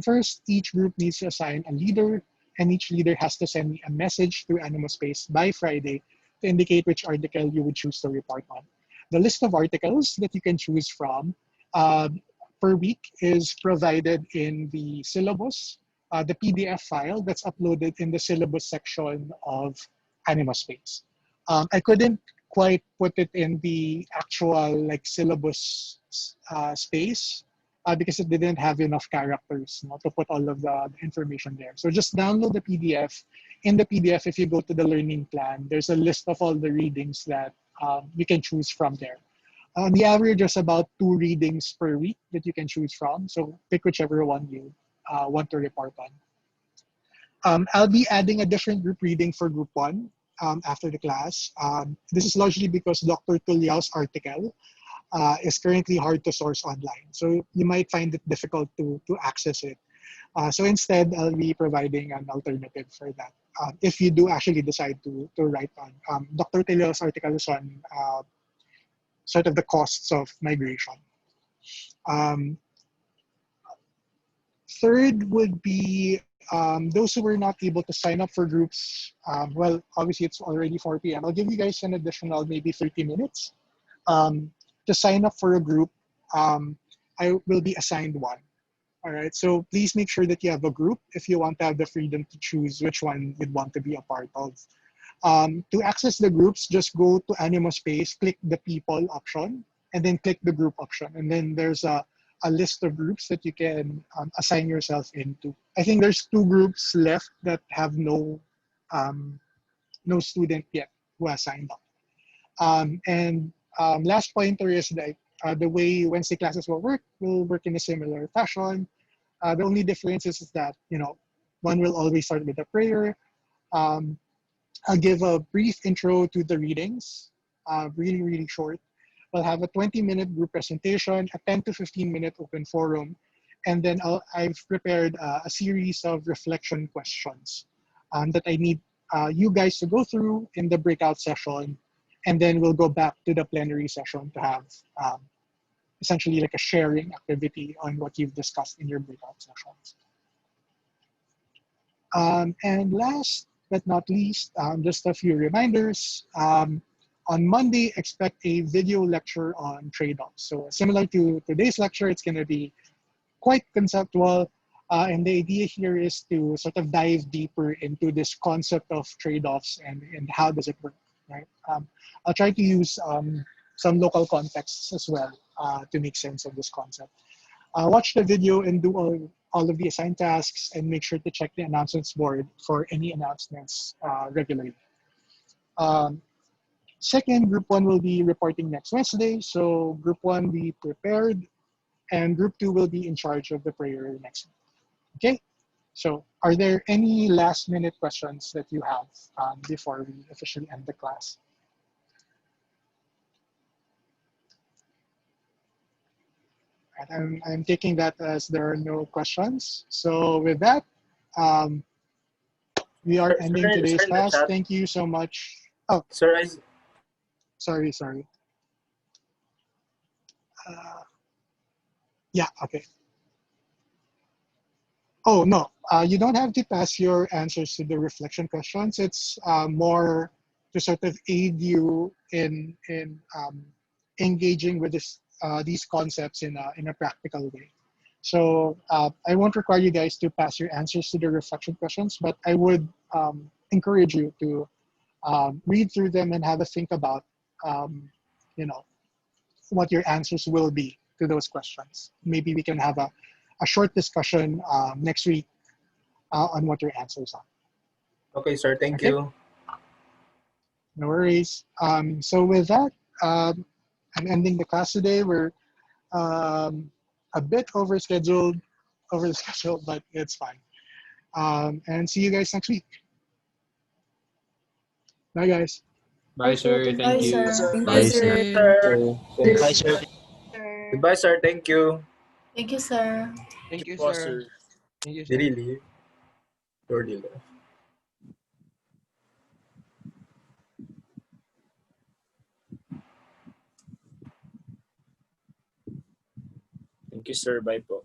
First, each group needs to assign a leader, and each leader has to send me a message through Anima Space by Friday to indicate which article you would choose to report on. The list of articles that you can choose from per week is provided in the syllabus, the PDF file that's uploaded in the syllabus section of Anima Space. I couldn't quite put it in the actual syllabus space because it didn't have enough characters, to put all of the information there. So just download the PDF. In the PDF, if you go to the learning plan, there's a list of all the readings that you can choose from there. On the average, there's about 2 readings per week that you can choose from. So pick whichever one you want to report on. I'll be adding a different group reading for group 1 after the class. This is largely because Dr. Tuliao's article is currently hard to source online. So you might find it difficult to access it. So instead, I'll be providing an alternative for that. If you do actually decide to write on. Dr. Tuliao's article is on sort of the costs of migration. Third would be those who were not able to sign up for groups. Well, obviously it's already 4 p.m. I'll give you guys an additional maybe 30 minutes to sign up for a group. I will be assigned one. All right, so please make sure that you have a group if you want to have the freedom to choose which one you'd want to be a part of. To access the groups, just go to Animo Space, click the people option, and then click the group option. And then there's a list of groups that you can assign yourself into. I think there's 2 groups left that have no student yet who has signed up. And last pointer is that the way Wednesday classes will work in a similar fashion. The only difference is that, one will always start with a prayer. I'll give a brief intro to the readings, really, really short. We'll have a 20-minute group presentation, a 10 to 15-minute open forum, and then I've prepared a series of reflection questions that I need you guys to go through in the breakout session, and then we'll go back to the plenary session to have essentially like a sharing activity on what you've discussed in your breakout sessions. And last but not least, just a few reminders. On Monday, expect a video lecture on trade-offs. So similar to today's lecture, it's going to be quite conceptual. And the idea here is to sort of dive deeper into this concept of trade-offs and how does it work, right? I'll try to use some local contexts as well to make sense of this concept. Watch the video and do all of the assigned tasks, and make sure to check the announcements board for any announcements regularly. Second, Group 1 will be reporting next Wednesday. So Group 1 be prepared, and Group 2 will be in charge of the prayer next week. Okay, so are there any last minute questions that you have before we officially end the class? And I'm taking that as there are no questions. So with that, we are ending today's class. Thank you so much. Oh, Sir, sorry. Yeah, okay. Oh, no, you don't have to pass your answers to the reflection questions. It's more to sort of aid you in engaging with these concepts in a practical way. So I won't require you guys to pass your answers to the reflection questions, but I would encourage you to read through them and have a think about, what your answers will be to those questions. Maybe we can have a short discussion next week on what your answers are. okay, sir. Thank Okay. you. No worries. So with that, I'm ending the class today. We're a bit over the schedule, but it's fine. And see you guys next week. Bye, guys. Bye, sir. Bye, Thank you. sir. Thank Bye, you, sir. Sir. sir. Bye, sir. Goodbye, sir. Thank you. Thank you, sir. Thank you, Po, sir. sir. Thank you, Did sir. he leave? Or did he left? Thank you, sir. Bye po.